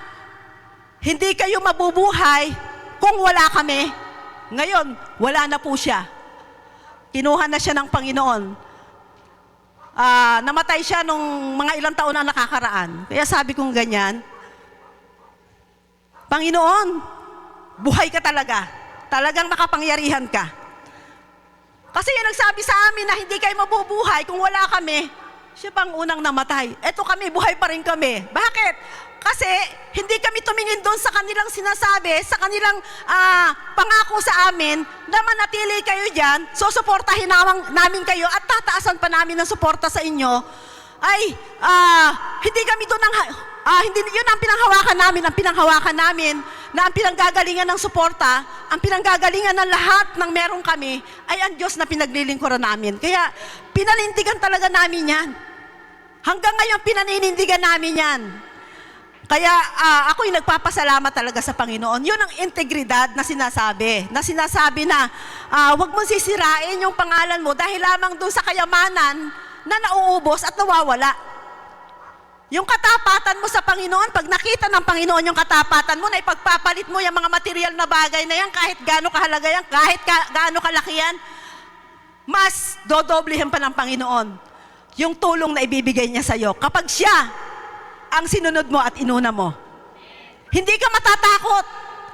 hindi kayo mabubuhay kung wala kami. Ngayon, wala na po siya. Kinuha na siya ng Panginoon. Namatay siya nung mga ilang taon na nakakaraan. Kaya sabi kong ganyan, Panginoon, buhay ka talaga. Talagang nakapangyarihan ka. Kasi yung nagsabi sa amin na hindi kayo mabubuhay kung wala kami, Siya pa ang unang namatay. Eto kami, buhay pa rin kami. Bakit? Kasi hindi kami tumingin doon sa kanilang sinasabi, sa kanilang pangako sa amin na manatili kayo dyan, susuportahin namin kayo at tataasan pa namin ng suporta sa inyo. Ay, hindi kami doon hindi yun ang pinanghawakan namin. Ang pinanghawakan namin na ang pinanggagalingan ng suporta, ang pinanggagalingan ng lahat ng meron kami ay ang Diyos na pinaglilingkuran namin. Kaya pinanindigan talaga namin yan. Hanggang ngayon pinaninindigan namin yan. Kaya ako'y nagpapasalamat talaga sa Panginoon. Yun ang integridad na sinasabi. Na sinasabi na huwag mong sisirain yung pangalan mo dahil lamang doon sa kayamanan na nauubos at nawawala. Yung katapatan mo sa Panginoon, pag nakita ng Panginoon yung katapatan mo, na ipagpapalit mo yung mga material na bagay na yan, kahit gaano kahalaga yan, kahit gaano kalaki yan, mas dodoblehin pa ng Panginoon yung tulong na ibibigay niya sa iyo. Kapag siya ang sinunod mo at inuna mo, hindi ka matatakot,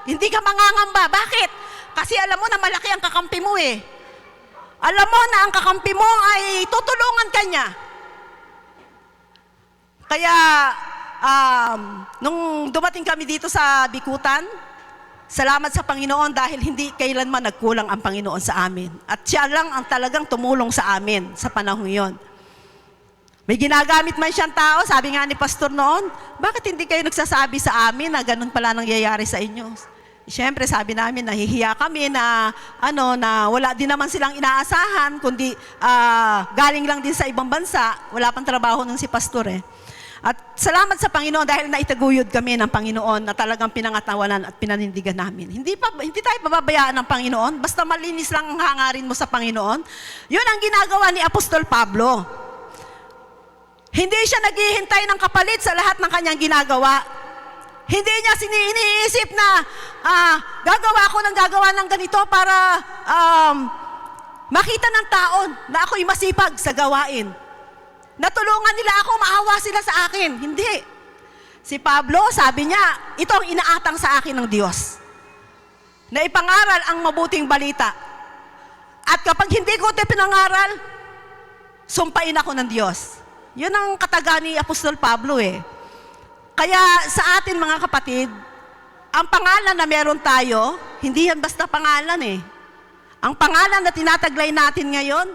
hindi ka mangangamba. Bakit? Kasi alam mo na malaki ang kakampi mo eh. Alam mo na ang kakampi mo ay tutulungan ka niya. Kaya, nung dumating kami dito sa Bikutan, salamat sa Panginoon dahil hindi kailanman nagkulang ang Panginoon sa amin. At siya lang ang talagang tumulong sa amin sa panahon yon. May ginagamit man siyang tao, sabi nga ni Pastor noon, bakit hindi kayo nagsasabi sa amin na ganun pala nangyayari sa inyo? Siyempre, sabi namin, nahihiya kami na, na wala din naman silang inaasahan, kundi galing lang din sa ibang bansa, wala pang trabaho ng si Pastor eh. At salamat sa Panginoon dahil naitaguyod kami ng Panginoon na talagang pinangatawanan at pinanindigan namin. Hindi tayo pababayaan ng Panginoon, basta malinis lang ang hangarin mo sa Panginoon. Yun ang ginagawa ni Apostol Pablo. Hindi siya naghihintay ng kapalit sa lahat ng kanyang ginagawa. Hindi niya iniisip na gagawa ng ganito para makita ng taon na ako'y masipag sa gawain. Natulungan nila ako, maawa sila sa akin. Hindi. Si Pablo, sabi niya, ito ang inaatang sa akin ng Diyos. Na ipangaral ang mabuting balita. At kapag hindi ko ito pinangaral, sumpain ako ng Diyos. Yun ang kataga ni Apostol Pablo eh. Kaya sa atin mga kapatid, ang pangalan na meron tayo, hindi yan basta pangalan eh. Ang pangalan na tinataglay natin ngayon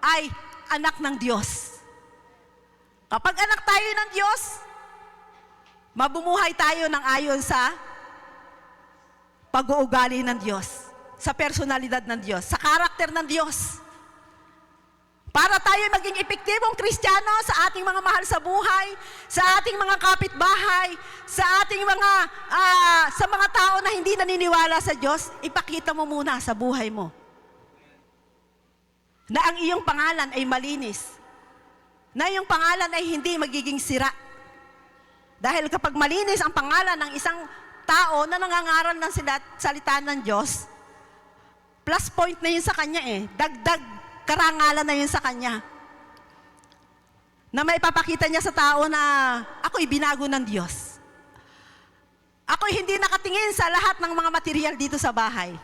ay anak ng Diyos. Kapag anak tayo ng Diyos, mabumuhay tayo ng ayon sa pag-uugali ng Diyos, sa personalidad ng Diyos, sa karakter ng Diyos. Para tayo maging epektibong Kristiyano sa ating mga mahal sa buhay, sa ating mga kapitbahay, sa ating sa mga tao na hindi naniniwala sa Diyos, ipakita mo muna sa buhay mo na ang iyong pangalan ay malinis, na iyong pangalan ay hindi magiging sira. Dahil kapag malinis ang pangalan ng isang tao na nangangaral ng salita ng Diyos, plus point na yun sa kanya eh. Dagdag karangalan na yun sa kanya. Na may papakita niya sa tao na ako'y binago ng Diyos. Ako'y hindi nakatingin sa lahat ng mga material dito sa bahay,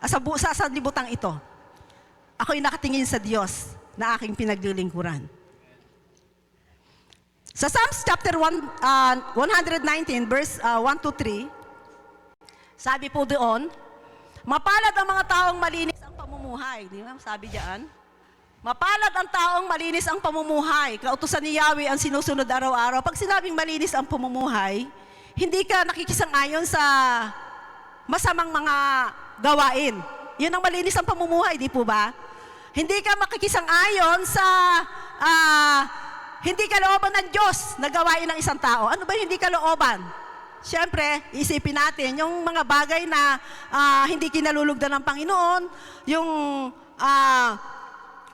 sa libutang ito. Ako'y nakatingin sa Diyos na aking pinaglilingkuran. Sa Psalms chapter 119, verse 1-3, sabi po doon, mapalad ang mga taong malinis ang pamumuhay. Di ba? Sabi diyan, mapalad ang taong malinis ang pamumuhay. Kautusan ni Yahweh ang sinusunod araw-araw. Pag sinabing malinis ang pamumuhay, hindi ka nakikisang-ayon sa masamang mga gawain. Yun ang malinis ang pamumuhay, di po ba? Hindi ka makikisang-ayon sa hindi kalooban ng Diyos na gawain ng isang tao. Ano ba yung hindi kalooban? Siyempre, isipin natin, yung mga bagay na hindi kinalulugdan ng Panginoon, yung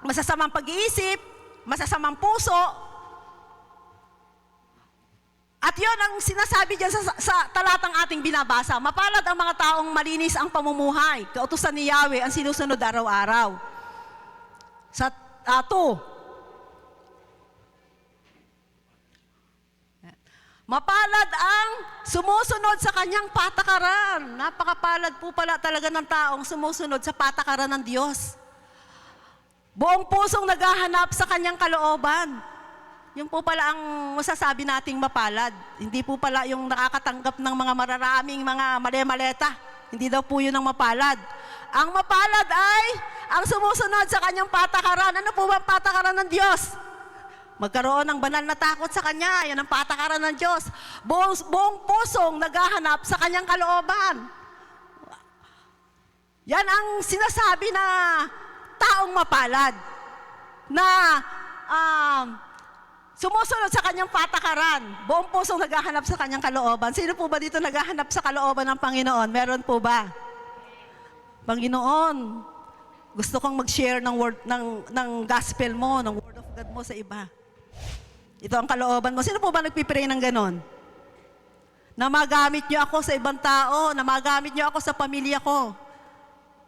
masasamang pag-iisip, masasamang puso. At yun ang sinasabi dyan sa talatang ating binabasa. Mapalad ang mga taong malinis ang pamumuhay. Kautusan ni Yahweh ang sinusunod araw-araw. Sa 2, mapalad ang sumusunod sa kanyang patakaran. Napakapalad po pala talaga ng taong sumusunod sa patakaran ng Diyos. Buong pusong naghahanap sa kanyang kalooban. Yun po pala ang masasabi nating mapalad. Hindi po pala yung nakakatanggap ng mga mararaming mga mali-maleta. Hindi daw po yun ang mapalad. Ang mapalad ay ang sumusunod sa kanyang patakaran. Ano po ba ang patakaran ng Diyos? Magkaroon ng banal na takot sa Kanya. Yan ang patakaran ng Diyos. Buong pusong naghahanap sa kanyang kalooban. Yan ang sinasabi na taong mapalad. Na sumusunod sa kanyang patakaran. Buong pusong naghahanap sa kanyang kalooban. Sino po ba dito naghahanap sa kalooban ng Panginoon? Meron po ba? Panginoon, gusto kong mag-share ng word ng gospel mo, ng word of God mo sa iba. Ito ang kalooban mo. Sino po ba nagpipray ng ganon? Na magamit niyo ako sa ibang tao, na magamit niyo ako sa pamilya ko.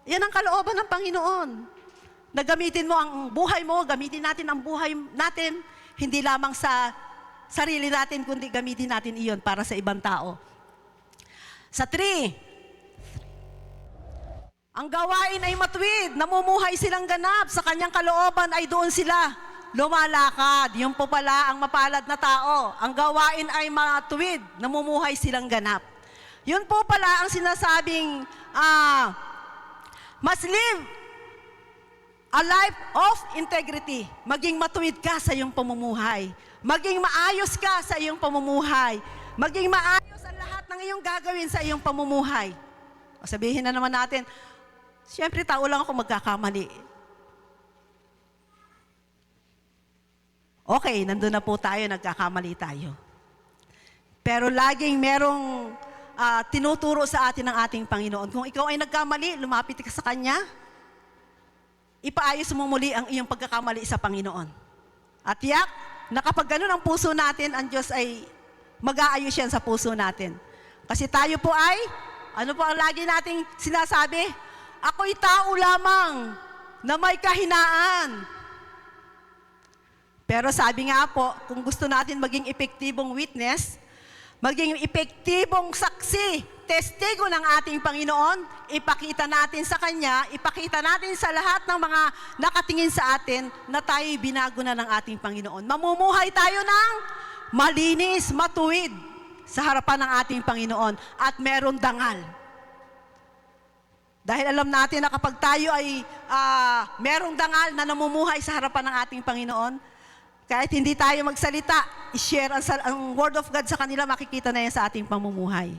Yan ang kalooban ng Panginoon. Na gamitin mo ang buhay mo, gamitin natin ang buhay natin, hindi lamang sa sarili natin, kundi gamitin natin iyon para sa ibang tao. Sa 3, ang gawain ay matuwid, namumuhay silang ganap, sa kanyang kalooban ay doon sila lumalakad. Yun po pala ang mapalad na tao. Ang gawain ay matuwid, namumuhay silang ganap. Yun po pala ang sinasabing, must live a life of integrity. Maging matuwid ka sa iyong pamumuhay. Maging maayos ka sa iyong pamumuhay. Maging maayos ang lahat ng iyong gagawin sa iyong pamumuhay. O sabihin na naman natin, siyempre tao lang ako magkakamali. Okay, nandun na po tayo, nagkakamali tayo. Pero laging merong tinuturo sa atin ng ating Panginoon. Kung ikaw ay nagkamali, lumapit ka sa Kanya, ipaayos mo muli ang iyong pagkakamali sa Panginoon. At yak, na kapag ganun ang puso natin, ang Diyos ay mag-aayos yan sa puso natin. Kasi tayo po ay, ano po ang lagi nating sinasabi? Ako'y tao lamang na may kahinaan. Pero sabi nga po, kung gusto natin maging epektibong witness, maging epektibong saksi, testigo ng ating Panginoon, ipakita natin sa Kanya, ipakita natin sa lahat ng mga nakatingin sa atin na tayo'y binago na ng ating Panginoon. Mamumuhay tayo ng malinis, matuwid sa harapan ng ating Panginoon at meron dangal. Dahil alam natin na kapag tayo ay merong dangal na namumuhay sa harapan ng ating Panginoon, kahit hindi tayo magsalita, i-share ang word of God sa kanila, makikita na yan sa ating pamumuhay.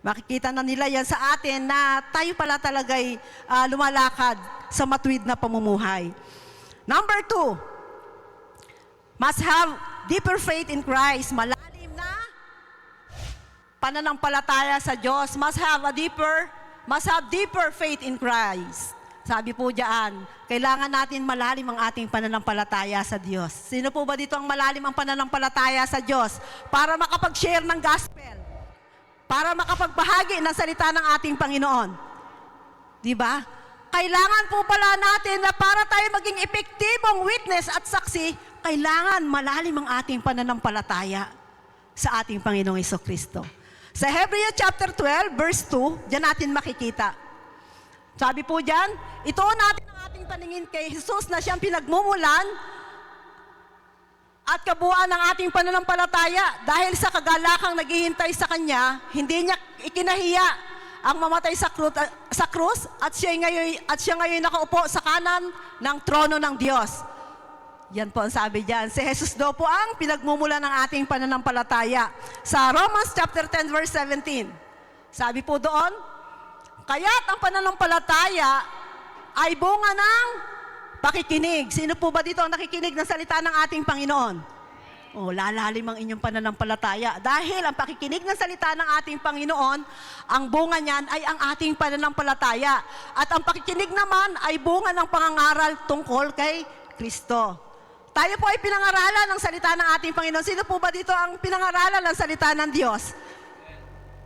Makikita na nila yan sa atin na tayo pala talaga'y lumalakad sa matuwid na pamumuhay. Number 2, must have deeper faith in Christ. Malalim na pananampalataya sa Diyos. Must have deeper faith in Christ. Sabi po diyan, kailangan natin malalim ang ating pananampalataya sa Diyos. Sino po ba dito ang malalim ang pananampalataya sa Diyos? Para makapag-share ng gospel. Para makapagbahagi ng salita ng ating Panginoon. Di ba? Kailangan po pala natin na para tayo maging epektibong witness at saksi, kailangan malalim ang ating pananampalataya sa ating Panginoong Jesucristo. Sa Hebrews chapter 12, verse 2, diyan natin makikita. Sabi po dyan, ituon natin ang ating paningin kay Jesus na siyang pinagmumulan at kabuuan ng ating pananampalataya. Dahil sa kagalakang naghihintay sa Kanya, hindi niya ikinahiya ang mamatay sa krus at siya ngayon nakaupo sa kanan ng trono ng Diyos. Yan po ang sabi dyan. Si Jesus daw po ang pinagmumulan ng ating pananampalataya. Sa Romans chapter 10 verse 17, sabi po doon, kaya't ang pananampalataya ay bunga ng pakikinig. Sino po ba dito ang nakikinig ng salita ng ating Panginoon? Lalalim ang inyong pananampalataya. Dahil ang pakikinig ng salita ng ating Panginoon, ang bunga niyan ay ang ating pananampalataya. At ang pakikinig naman ay bunga ng pangangaral tungkol kay Kristo. Tayo po ay pinangaralan ng salita ng ating Panginoon. Sino po ba dito ang pinangaralan ng salita ng Diyos?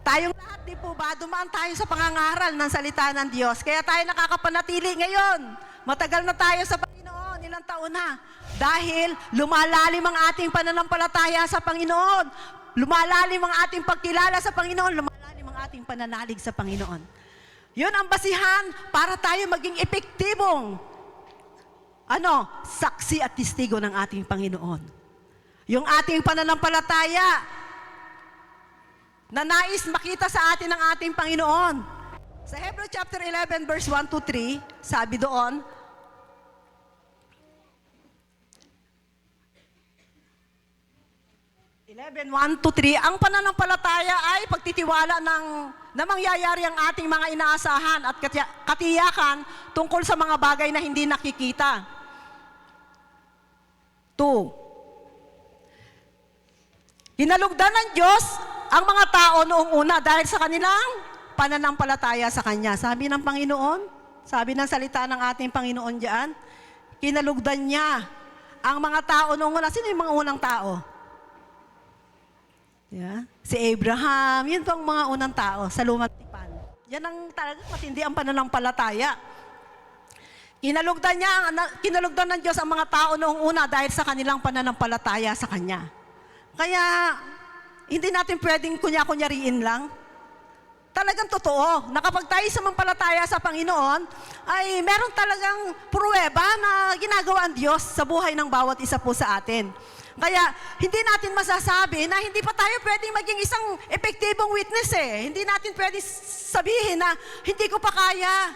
Tayong lahat, di po ba, dumaan tayo sa pangangaral ng salita ng Diyos. Kaya tayo nakakapanatili ngayon. Matagal na tayo sa Panginoon, ilang taon na. Dahil lumalalim ang ating pananampalataya sa Panginoon. Lumalalim ang ating pagkilala sa Panginoon. Lumalalim ang ating pananalig sa Panginoon. Yun ang basihan para tayo maging epektibong saksi at testigo ng ating Panginoon. Yung ating pananampalataya na nais makita sa atin ng ating Panginoon. Sa Hebrews chapter 11 verse 1 to 3, sabi doon, 11:1 to 3, ang pananampalataya ay pagtitiwala na mangyayari ang ating mga inaasahan at katiyakan tungkol sa mga bagay na hindi nakikita. 2. Hinalugdan ng Diyos ang mga tao noong una dahil sa kanilang pananampalataya sa Kanya. Sabi ng Panginoon, sabi ng salita ng ating Panginoon diyan, kinalugdan niya ang mga tao noong una. Sino yung mga unang tao? Yeah. Si Abraham, yun po ang mga unang tao sa lumang tipan. Yan ang talagang matindi ang pananampalataya. Kinalugdan ng Diyos ang mga tao noong una dahil sa kanilang pananampalataya sa Kanya. Kaya, hindi natin pwedeng kunya-kunyariin lang. Talagang totoo na kapag tayo sumampalataya sa Panginoon, ay meron talagang pruweba na ginagawa ang Diyos sa buhay ng bawat isa po sa atin. Kaya, hindi natin masasabi na hindi pa tayo pwedeng maging isang epektibong witness eh. Hindi natin pwedeng sabihin na hindi ko pa kaya.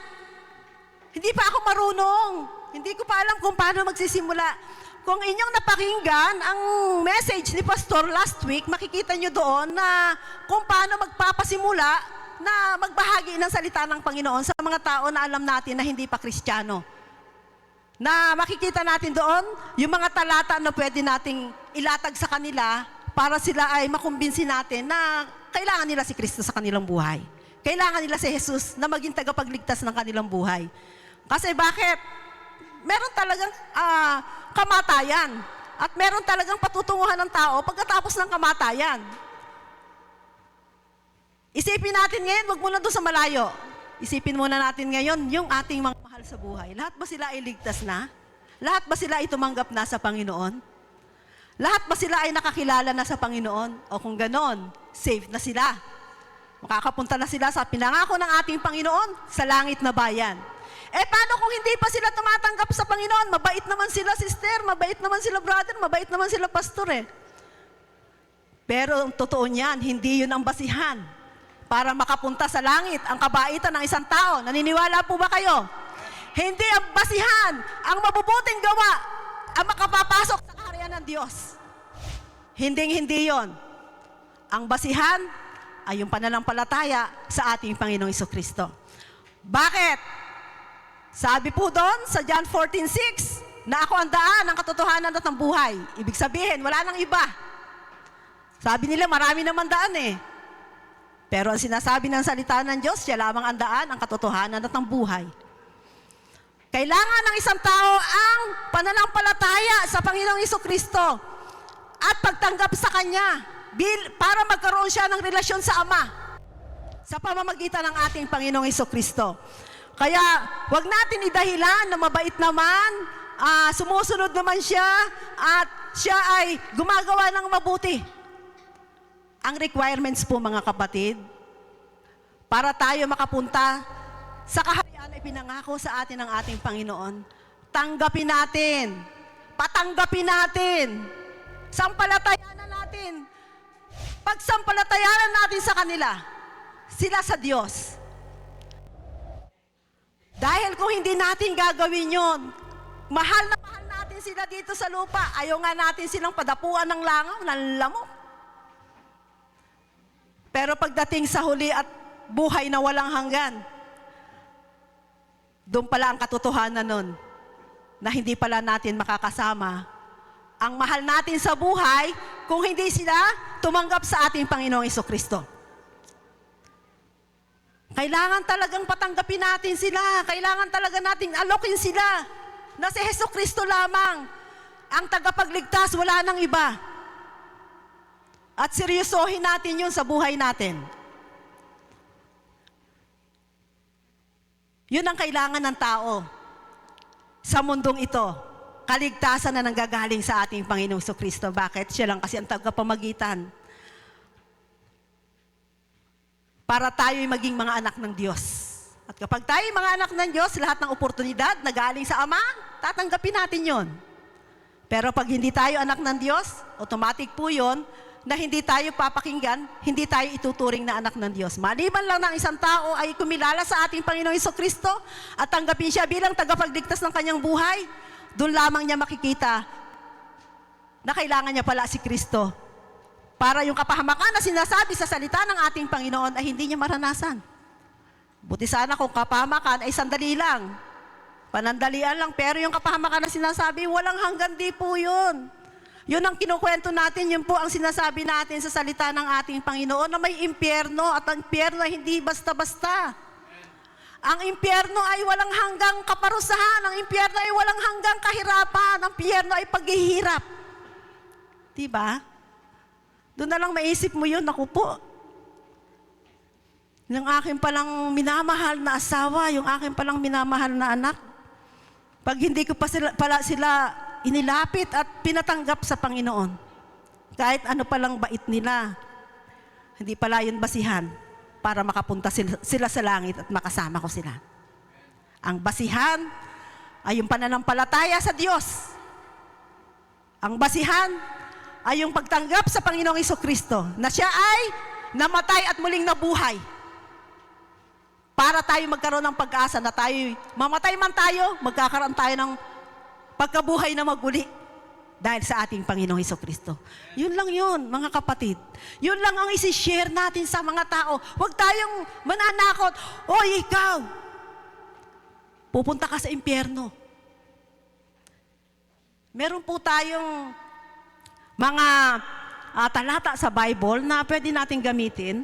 Hindi pa ako marunong. Hindi ko pa alam kung paano magsisimula. Kung inyong napakinggan ang message ni Pastor last week, makikita nyo doon na kung paano magpapasimula na magbahagi ng salita ng Panginoon sa mga tao na alam natin na hindi pa Kristiyano. Na makikita natin doon yung mga talata na pwede nating ilatag sa kanila para sila ay makumbinsi natin na kailangan nila si Kristo sa kanilang buhay. Kailangan nila si Jesus na maging tagapagligtas ng kanilang buhay. Kasi bakit? Meron talagang kamatayan at meron talagang patutunguhan ng tao pagkatapos ng kamatayan. Isipin natin ngayon, wag muna doon sa malayo. Isipin muna natin ngayon yung ating mga mahal sa buhay. Lahat ba sila ay ligtas na? Lahat ba sila ay tumanggap na sa Panginoon? Lahat ba sila ay nakakilala na sa Panginoon? O kung ganon, safe na sila. Makakapunta na sila sa pinangako ng ating Panginoon sa langit na bayan. Paano kung hindi pa sila tumatanggap sa Panginoon? Mabait naman sila sister, mabait naman sila brother, mabait naman sila pastor eh. Pero ang totoo niyan, hindi yun ang basihan para makapunta sa langit ang kabaitan ng isang tao. Naniniwala po ba kayo? Hindi ang basihan, ang mabubuting gawa, ang makapapasok sa kaharian ng Diyos. Hindi yon. Ang basihan ay yung pananampalataya sa ating Panginoong Jesucristo. Bakit? Sabi po doon sa John 14:6, na ako ang daan, ang katotohanan at ang buhay. Ibig sabihin, wala nang iba. Sabi nila, marami naman daan eh. Pero ang sinasabi ng salita ng Diyos, siya lamang ang daan, ang katotohanan at ang buhay. Kailangan ng isang tao ang pananampalataya sa Panginoong Jesucristo at pagtanggap sa Kanya para magkaroon siya ng relasyon sa Ama sa pamamagitan ng ating Panginoong Jesucristo. Kaya, wag natin idahilan na mabait naman, sumusunod naman siya, at siya ay gumagawa ng mabuti. Ang requirements po mga kapatid, para tayo makapunta sa kaharian na ipinangako sa atin ng ating Panginoon, tanggapin natin, patanggapin natin, sampalatayanan natin, pagsampalatayanan natin sa kanila, sila sa Diyos. Dahil kung hindi natin gagawin yon, mahal na mahal natin sila dito sa lupa, ayaw nga natin silang padapuan ng langaw, ng lamok. Pero pagdating sa huli at buhay na walang hanggan, doon pala ang katotohanan nun, na hindi pala natin makakasama ang mahal natin sa buhay kung hindi sila tumanggap sa ating Panginoong Jesucristo. Kailangan talagang patanggapin natin sila. Kailangan talaga nating alokin sila na si Jesucristo lamang ang tagapagligtas, wala nang iba. At seryosohin natin yun sa buhay natin. Yun ang kailangan ng tao sa mundong ito. Kaligtasan na nanggagaling sa ating Panginoong Jesucristo. Bakit? Siya lang kasi ang tagapamagitan para tayo'y maging mga anak ng Diyos. At kapag tayo'y mga anak ng Diyos, lahat ng oportunidad na galing sa Ama, tatanggapin natin yon. Pero pag hindi tayo anak ng Diyos, automatic po yon na hindi tayo papakinggan, hindi tayo ituturing na anak ng Diyos. Maliban lang ng isang tao ay kumilala sa ating Panginoong Hesukristo at tanggapin siya bilang tagapagligtas ng kanyang buhay, doon lamang niya makikita na kailangan niya pala si Kristo. Para yung kapahamakan na sinasabi sa salita ng ating Panginoon ay hindi niya maranasan. Buti sana kung kapahamakan ay sandali lang, panandalian lang, pero yung kapahamakan na sinasabi, walang hanggan di po yun. Yun ang kinukwento natin, yun po ang sinasabi natin sa salita ng ating Panginoon na may impyerno at ang impyerno ay hindi basta-basta. Ang impyerno ay walang hanggang kaparusahan, ang impyerno ay walang hanggang kahirapan, ang impyerno ay paghihirap. Diba? Doon na lang maisip mo yun, naku po. Yung akin palang minamahal na asawa, yung akin palang minamahal na anak, pag hindi ko pa sila inilapit at pinatanggap sa Panginoon. Kahit ano palang bait nila, hindi pala yun basihan para makapunta sila sa langit at makasama ko sila. Ang basihan ay yung pananampalataya sa Diyos. Ang basihan ay yung pagtanggap sa Panginoong Hesukristo na siya ay namatay at muling nabuhay. Para tayo magkaroon ng pag-asa na tayo, mamatay man tayo, magkakaroon tayo ng pagkabuhay na maguli dahil sa ating Panginoong Hesukristo. Yun lang yun, mga kapatid. Yun lang ang isi-share natin sa mga tao. Huwag tayong mananakot. Oy, ikaw, pupunta ka sa impyerno. Meron po tayong mga talata sa Bible na pwede natin gamitin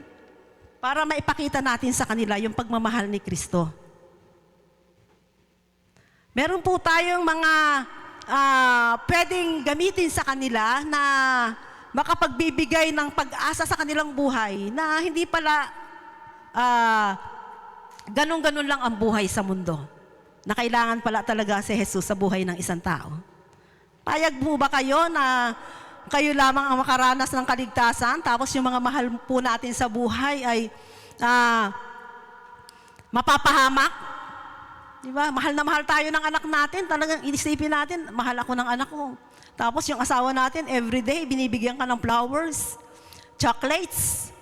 para maipakita natin sa kanila yung pagmamahal ni Kristo. Meron po tayong mga pwedeng gamitin sa kanila na makapagbibigay ng pag-asa sa kanilang buhay na hindi pala ganun-ganun lang ang buhay sa mundo. Na kailangan pala talaga si Jesus sa buhay ng isang tao. Payag po ba kayo na kayo lamang ang makaranas ng kaligtasan tapos yung mga mahal po natin sa buhay ay mapapahamak? Diba? Mahal na mahal tayo ng anak natin. Talagang inisipin natin, mahal ako ng anak ko. Tapos yung asawa natin, everyday, binibigyan ka ng flowers, chocolates.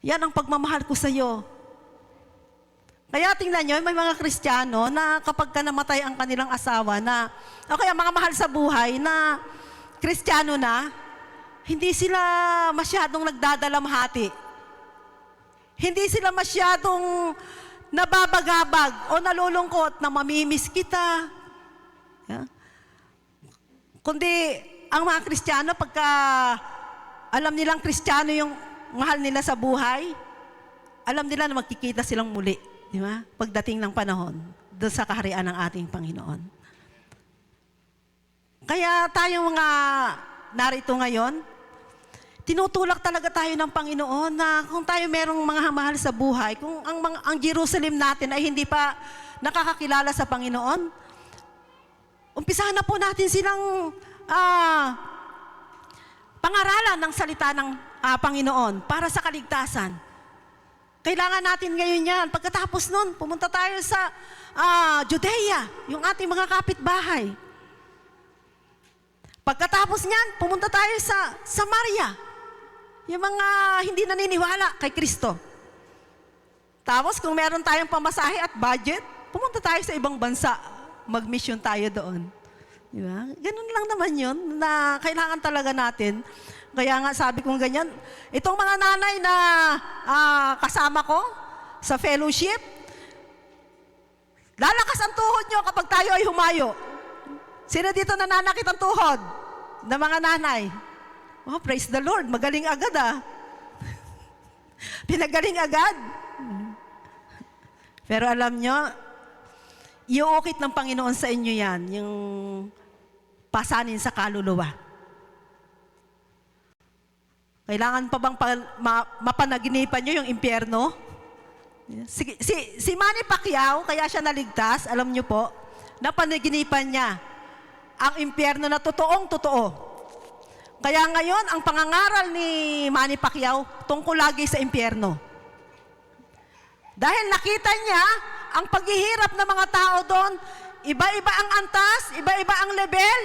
Yan ang pagmamahal ko sa iyo. Kaya tingnan nyo, may mga Kristiyano na kapag ka namatay ang kanilang asawa na, o kaya mga mahal sa buhay na Kristiyano na, hindi sila masyadong nagdadalamhati. Hindi sila masyadong nababagabag o nalulungkot na mamimiss kita. Yeah. Kundi ang mga Kristiyano, pagka alam nilang Kristiyano yung mahal nila sa buhay, alam nila na magkikita silang muli. Di ba? Pagdating ng panahon, doon sa kaharian ng ating Panginoon. Kaya tayong mga narito ngayon, tinutulak talaga tayo ng Panginoon na kung tayo merong mga mahal sa buhay, kung ang Jerusalem natin ay hindi pa nakakakilala sa Panginoon, umpisahan na po natin silang pangaralan ng salita ng Panginoon para sa kaligtasan. Kailangan natin ngayon yan. Pagkatapos nun, pumunta tayo sa Judea, yung ating mga kapitbahay. Pagkatapos niyan, pumunta tayo sa Samaria, yung mga hindi naniniwala kay Kristo. Tapos kung meron tayong pamasahe at budget, pumunta tayo sa ibang bansa, mag-mission tayo doon. Di ba? Ganun lang naman yun, na kailangan talaga natin. Kaya nga sabi kong ganyan, itong mga nanay na kasama ko sa fellowship, lalakas ang tuhod nyo kapag tayo ay humayo. Sino dito nananakit ang tuhod ng mga nanay? Oh, praise the Lord, magaling agad Pinagaling agad. Pero alam nyo, iuukit ng Panginoon sa inyo yan, yung pasanin sa kaluluwa. Kailangan pa bang mapanaginipan nyo yung impyerno? Si Manny Pacquiao, kaya siya naligtas, alam nyo po, napanaginipan niya ang impyerno na totoong-totoo. Kaya ngayon, ang pangangaral ni Manny Pacquiao tungkol lagi sa impyerno. Dahil nakita niya ang paghihirap ng mga tao doon, Iba-iba ang antas, iba-iba ang level,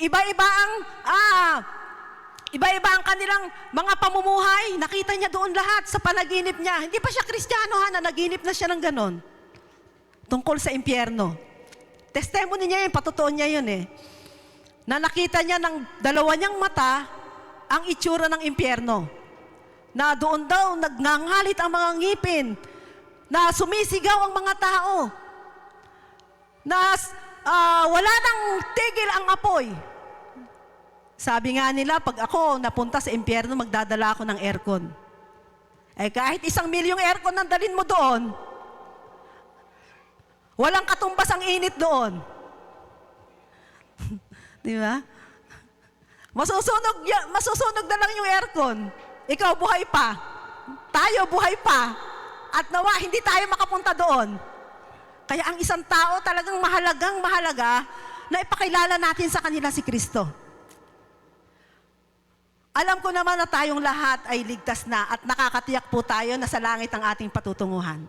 iba-iba ang kanilang mga pamumuhay. Nakita niya doon lahat sa panaginip niya. Hindi pa siya Kristiyano ha, nanaginip na siya ng ganon. Tungkol sa impyerno. Testimony niya yun, patutuon niya yun eh. Na nakita niya ng dalawa niyang mata ang itsura ng impyerno. Na doon daw nagngangalit ang mga ngipin. Na sumisigaw ang mga tao. Na wala nang tigil ang apoy. Sabi nga nila, pag ako napunta sa impyerno, magdadala ako ng aircon. Eh kahit 1,000,000 aircon ang dalhin mo doon, walang katumbas ang init doon. Di ba? Masusunog na lang yung aircon. Ikaw buhay pa. Tayo buhay pa. At nawa, hindi tayo makapunta doon. Kaya ang isang tao talagang mahalaga na ipakilala natin sa kanila si Kristo. Alam ko naman na tayong lahat ay ligtas na at nakakatiyak po tayo na sa langit ang ating patutunguhan.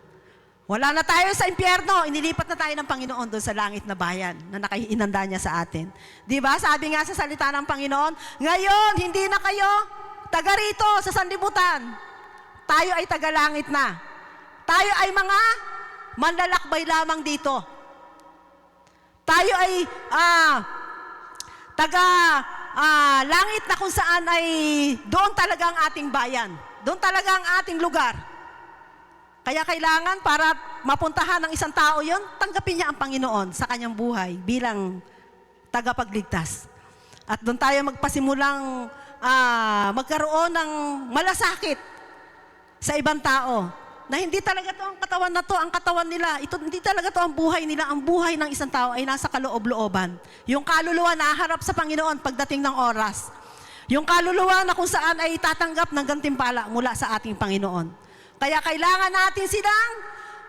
Wala na tayo sa impyerno, inilipat na tayo ng Panginoon doon sa langit na bayan na nakainanda niya sa atin. Di ba? Sabi nga sa salita ng Panginoon, ngayon, hindi na kayo taga rito sa sanlibutan. Tayo ay taga langit na. Tayo ay mga manlalakbay lamang dito. Tayo ay langit na kung saan ay doon talaga ang ating bayan. Doon talaga ang ating lugar. Kaya kailangan para mapuntahan ng isang tao yon, tanggapin niya ang Panginoon sa kanyang buhay bilang tagapagligtas. At doon tayo magpasimulang magkaroon ng malasakit sa ibang tao. Na hindi talaga to ang katawan na to, ang katawan nila. Hindi talaga to ang buhay nila. Ang buhay ng isang tao ay nasa kaloob-looban. Yung kaluluwa na harap sa Panginoon pagdating ng oras. Yung kaluluwa na kung saan ay tatanggap ng gantimpala mula sa ating Panginoon. Kaya kailangan natin silang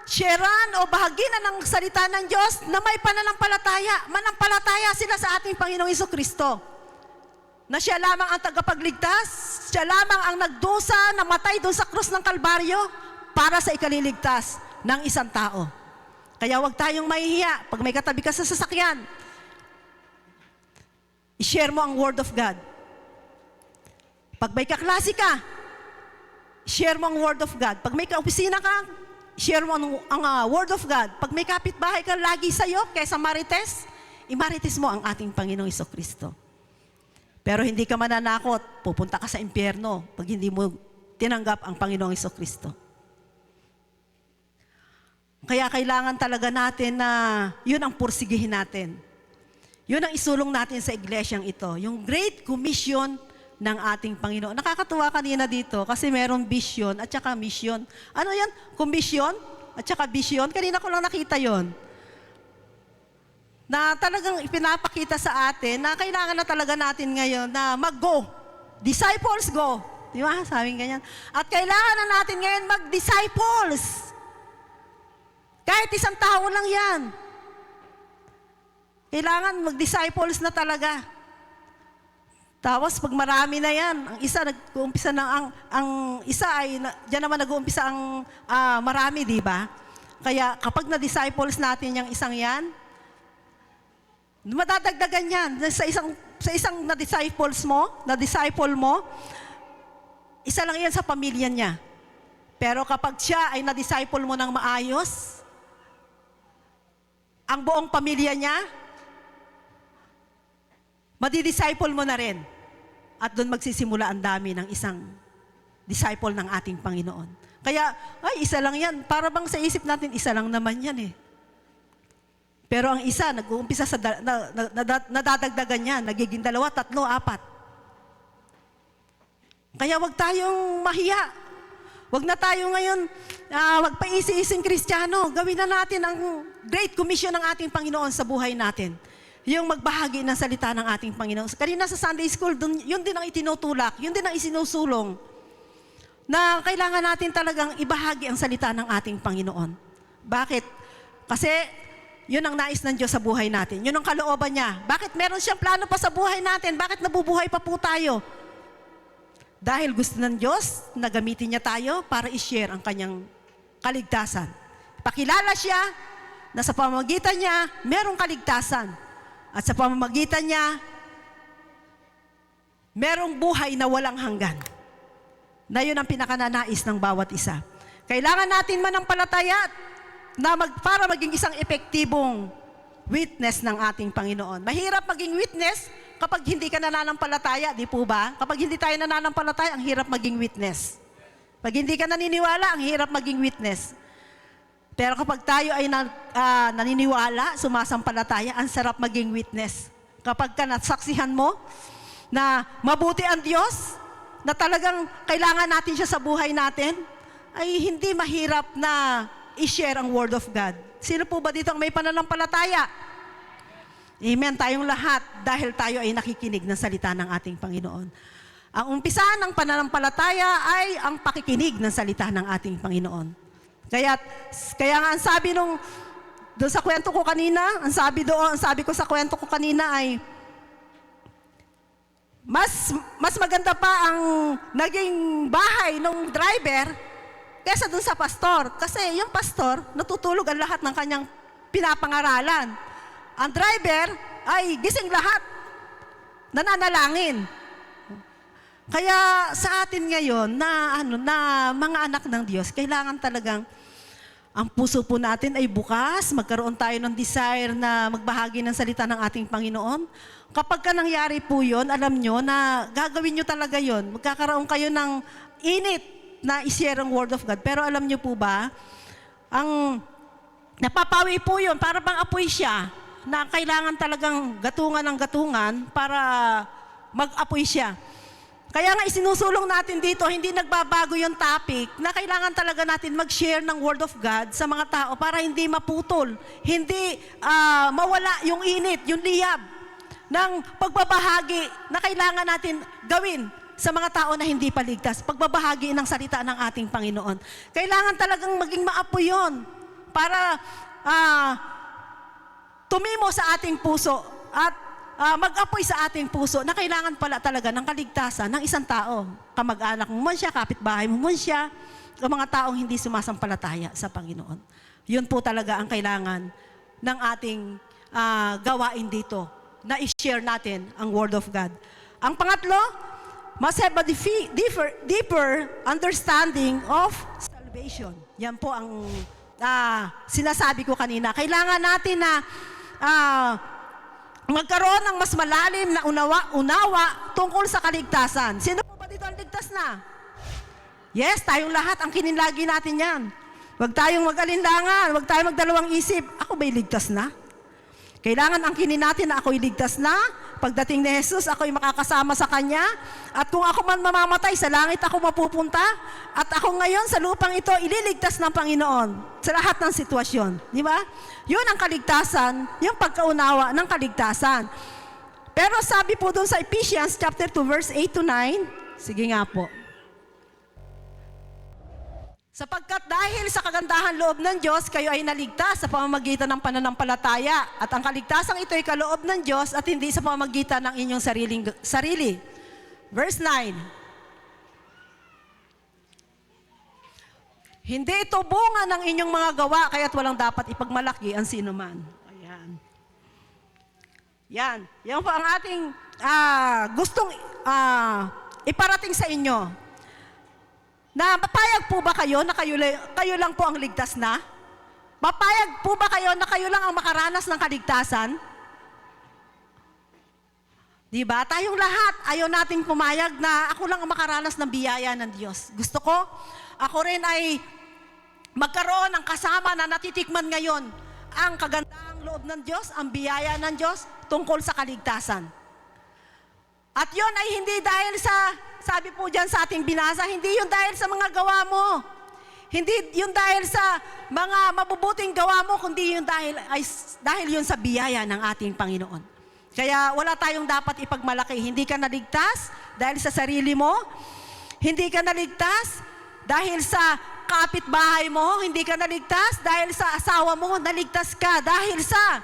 sharean o bahaginan ng salita ng Diyos na may pananampalataya. Manampalataya sila sa ating Panginoong Jesucristo. Na siya lamang ang tagapagligtas, siya lamang ang nagdusa, namatay doon sa krus ng Kalbaryo para sa ikaliligtas ng isang tao. Kaya huwag tayong mahihiya. Pag may katabi ka sa sasakyan, i-share mo ang Word of God. Pag may kaklase ka, share mo ang Word of God. Pag may kaopisina ka, share mo ang Word of God. Pag may kapitbahay ka lagi sa'yo, kaysa marites, imarites mo ang ating Panginoong Jesucristo. Pero hindi ka mananakot, pupunta ka sa impyerno pag hindi mo tinanggap ang Panginoong Jesucristo. Kaya kailangan talaga natin na yun ang pursigihin natin. Yun ang isulong natin sa iglesyang ito. Yung Great Commission ng ating Panginoon. Nakakatuwa kanina dito kasi merong vision at saka mission. Ano yan? Commission at saka vision. Kanina ko lang nakita yon. Na talagang ipinapakita sa atin na kailangan na talaga natin ngayon na mag-go. Disciples go. Di ba? Sabi ganyan. At kailangan na natin ngayon mag-disciples. Kahit isang tao lang yan. Kailangan mag-disciples na talaga. Tapos pag marami na yan, ang isa nag-uumpisa na ang isa ay diyan naman nag-uumpisa ang marami, di ba? Kaya kapag na-disciples natin yung isang yan, madadagdagan yan sa isang na-disciple mo, isa lang yan sa pamilya niya. Pero kapag siya ay na-disciple mo ng maayos, ang buong pamilya niya, madi-disciple mo na rin. At doon magsisimula ang dami ng isang disciple ng ating Panginoon. Kaya, isa lang yan. Para bang sa isip natin, isa lang naman yan eh. Pero ang isa, nag-uumpisa sa nadadagdagan yan. Nagiging 2, 3, 4. Kaya wag tayong mahiya. Wag na tayo ngayon, magpaisi-ising Kristiyano. Gawin na natin ang Great Commission ng ating Panginoon sa buhay natin. Yung magbahagi ng salita ng ating Panginoon. Kanina sa Sunday School, yun din ang itinutulak, yun din ang isinusulong. Na kailangan natin talagang ibahagi ang salita ng ating Panginoon. Bakit? Kasi yun ang nais ng Diyos sa buhay natin. Yun ang kalooban niya. Bakit meron siyang plano pa sa buhay natin? Bakit nabubuhay pa po tayo? Dahil gusto ng Diyos na gamitin niya tayo para i-share ang kanyang kaligtasan. Pakilala siya na sa pamamagitan niya, merong kaligtasan. At sa pamamagitan niya, merong buhay na walang hanggan. Na yun ang pinakananais ng bawat isa. Kailangan natin manampalataya na para maging isang epektibong witness ng ating Panginoon. Mahirap maging witness kapag hindi ka nananampalataya, di po ba? Kapag hindi tayo nananampalataya, ang hirap maging witness. Pag hindi ka naniniwala, ang hirap maging witness. Pero kapag tayo ay naniniwala, sumasampalataya, ang sarap maging witness. Kapag ka nasaksihan mo na mabuti ang Diyos, na talagang kailangan natin siya sa buhay natin, ay hindi mahirap na i-share ang Word of God. Sino po ba dito ang may pananampalataya? Amen, tayong lahat, dahil tayo ay nakikinig ng salita ng ating Panginoon. Ang umpisa ng pananampalataya ay ang pakikinig ng salita ng ating Panginoon. Kaya nga ang sabi doon sa kwento ko kanina, ang sabi ko sa kwento ko kanina ay, mas maganda pa ang naging bahay ng driver kesa dun sa pastor. Kasi yung pastor, natutulog ang lahat ng kanyang pinapangaralan. Ang driver ay gising lahat, nananalangin. Kaya sa atin ngayon na mga anak ng Diyos, kailangan talagang ang puso po natin ay bukas, magkaroon tayo ng desire na magbahagi ng salita ng ating Panginoon. Kapag ka nangyari po yun, alam nyo na gagawin nyo talaga yun. Magkakaroon kayo ng init na i-share ang Word of God. Pero alam nyo po ba, ang napapawi po yun, para bang apoy siya, na kailangan talagang gatungan ng gatungan para mag-apoy siya. Kaya nga isinusulong natin dito, hindi nagbabago yung topic na kailangan talaga natin mag-share ng Word of God sa mga tao para hindi maputol, hindi mawala yung init, yung liyab ng pagbabahagi na kailangan natin gawin sa mga tao na hindi paligtas. Pagbabahagi ng salita ng ating Panginoon. Kailangan talagang maging maapoy yun para tumimo sa ating puso at mag-apoy sa ating puso na kailangan pala talaga ng kaligtasan ng isang tao. Kamag-anak mo man siya, kapitbahay mo man siya, o mga taong hindi sumasampalataya sa Panginoon. Yun po talaga ang kailangan ng ating gawain dito, na i-share natin ang Word of God. Ang pangatlo, must have a deeper understanding of salvation. Yan po ang sinasabi ko kanina. Kailangan natin na magkaroon ng mas malalim na unawa tungkol sa kaligtasan. Sino po ba dito ang ligtas na? Yes, tayong lahat, ang kininlagi natin yan. Huwag tayong mag-alinlangan, huwag tayong magdalawang isip. Ako ba'y ligtas na? Kailangan ang kinin natin na ako'y ligtas na. Pagdating ni Jesus, ako'y makakasama sa Kanya. At kung ako man mamamatay, sa langit ako mapupunta. At ako ngayon sa lupang ito, ililigtas ng Panginoon sa lahat ng sitwasyon. Di ba? Yun ang kaligtasan, yung pagkaunawa ng kaligtasan. Pero sabi po doon sa Ephesians chapter 2, verse 8 to 9, sige nga po. Sapagkat dahil sa kagandahan loob ng Diyos, kayo ay naligtas sa pamamagitan ng pananampalataya. At ang kaligtasang ito ay kaloob ng Diyos at hindi sa pamamagitan ng inyong sarili. Verse 9. Hindi ito bunga ng inyong mga gawa, kaya't walang dapat ipagmalaki ang sinuman. Ayan. Yan po ang ating gustong iparating sa inyo. Na papayag po ba kayo na kayo lang po ang ligtas na? Papayag po ba kayo na kayo lang ang makaranas ng kaligtasan? Diba? Tayong lahat, ayaw nating pumayag na ako lang ang makaranas ng biyaya ng Diyos. Gusto ko, ako rin ay magkaroon ng kasama na natitikman ngayon ang kagandahang loob ng Diyos, ang biyaya ng Diyos tungkol sa kaligtasan. At yun ay hindi dahil sa, sabi po dyan sa ating binasa, hindi yun dahil sa mga gawa mo. Hindi yun dahil sa mga mabubuting gawa mo, kundi yun dahil yun sa biyaya ng ating Panginoon. Kaya wala tayong dapat ipagmalaki. Hindi ka naligtas dahil sa sarili mo. Hindi ka naligtas dahil sa kapitbahay mo. Hindi ka naligtas dahil sa asawa mo. Naligtas ka dahil sa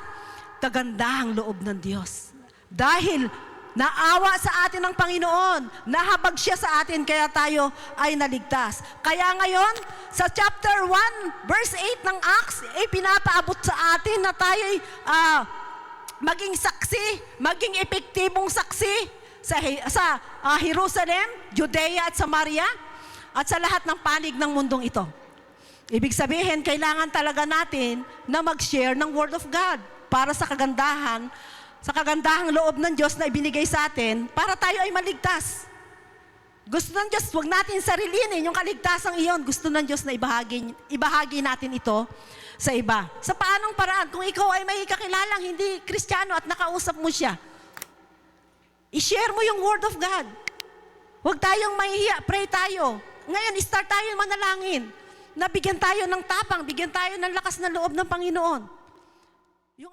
kagandahang loob ng Diyos. Dahil Naawa sa atin ng Panginoon. Nahabag siya sa atin kaya tayo ay naligtas. Kaya ngayon, sa chapter 1, verse 8 ng Acts, pinapaabot sa atin na tayo maging saksi, maging epektibong saksi sa Jerusalem, Judea at Samaria, at sa lahat ng panig ng mundong ito. Ibig sabihin, kailangan talaga natin na mag-share ng Word of God para sa kagandahang loob ng Diyos na ibinigay sa atin para tayo ay maligtas. Gusto ng Diyos, huwag natin sarilinin yung kaligtasang iyon. Gusto ng Diyos na ibahagi natin ito sa iba. Sa paanong paraan? Kung ikaw ay may kakilalang hindi Kristiyano at nakausap mo siya, i-share mo yung Word of God. Huwag tayong mahihiya, pray tayo. Ngayon, start tayo manalangin. Nabigyan tayo ng tapang, bigyan tayo ng lakas ng loob ng Panginoon. Yung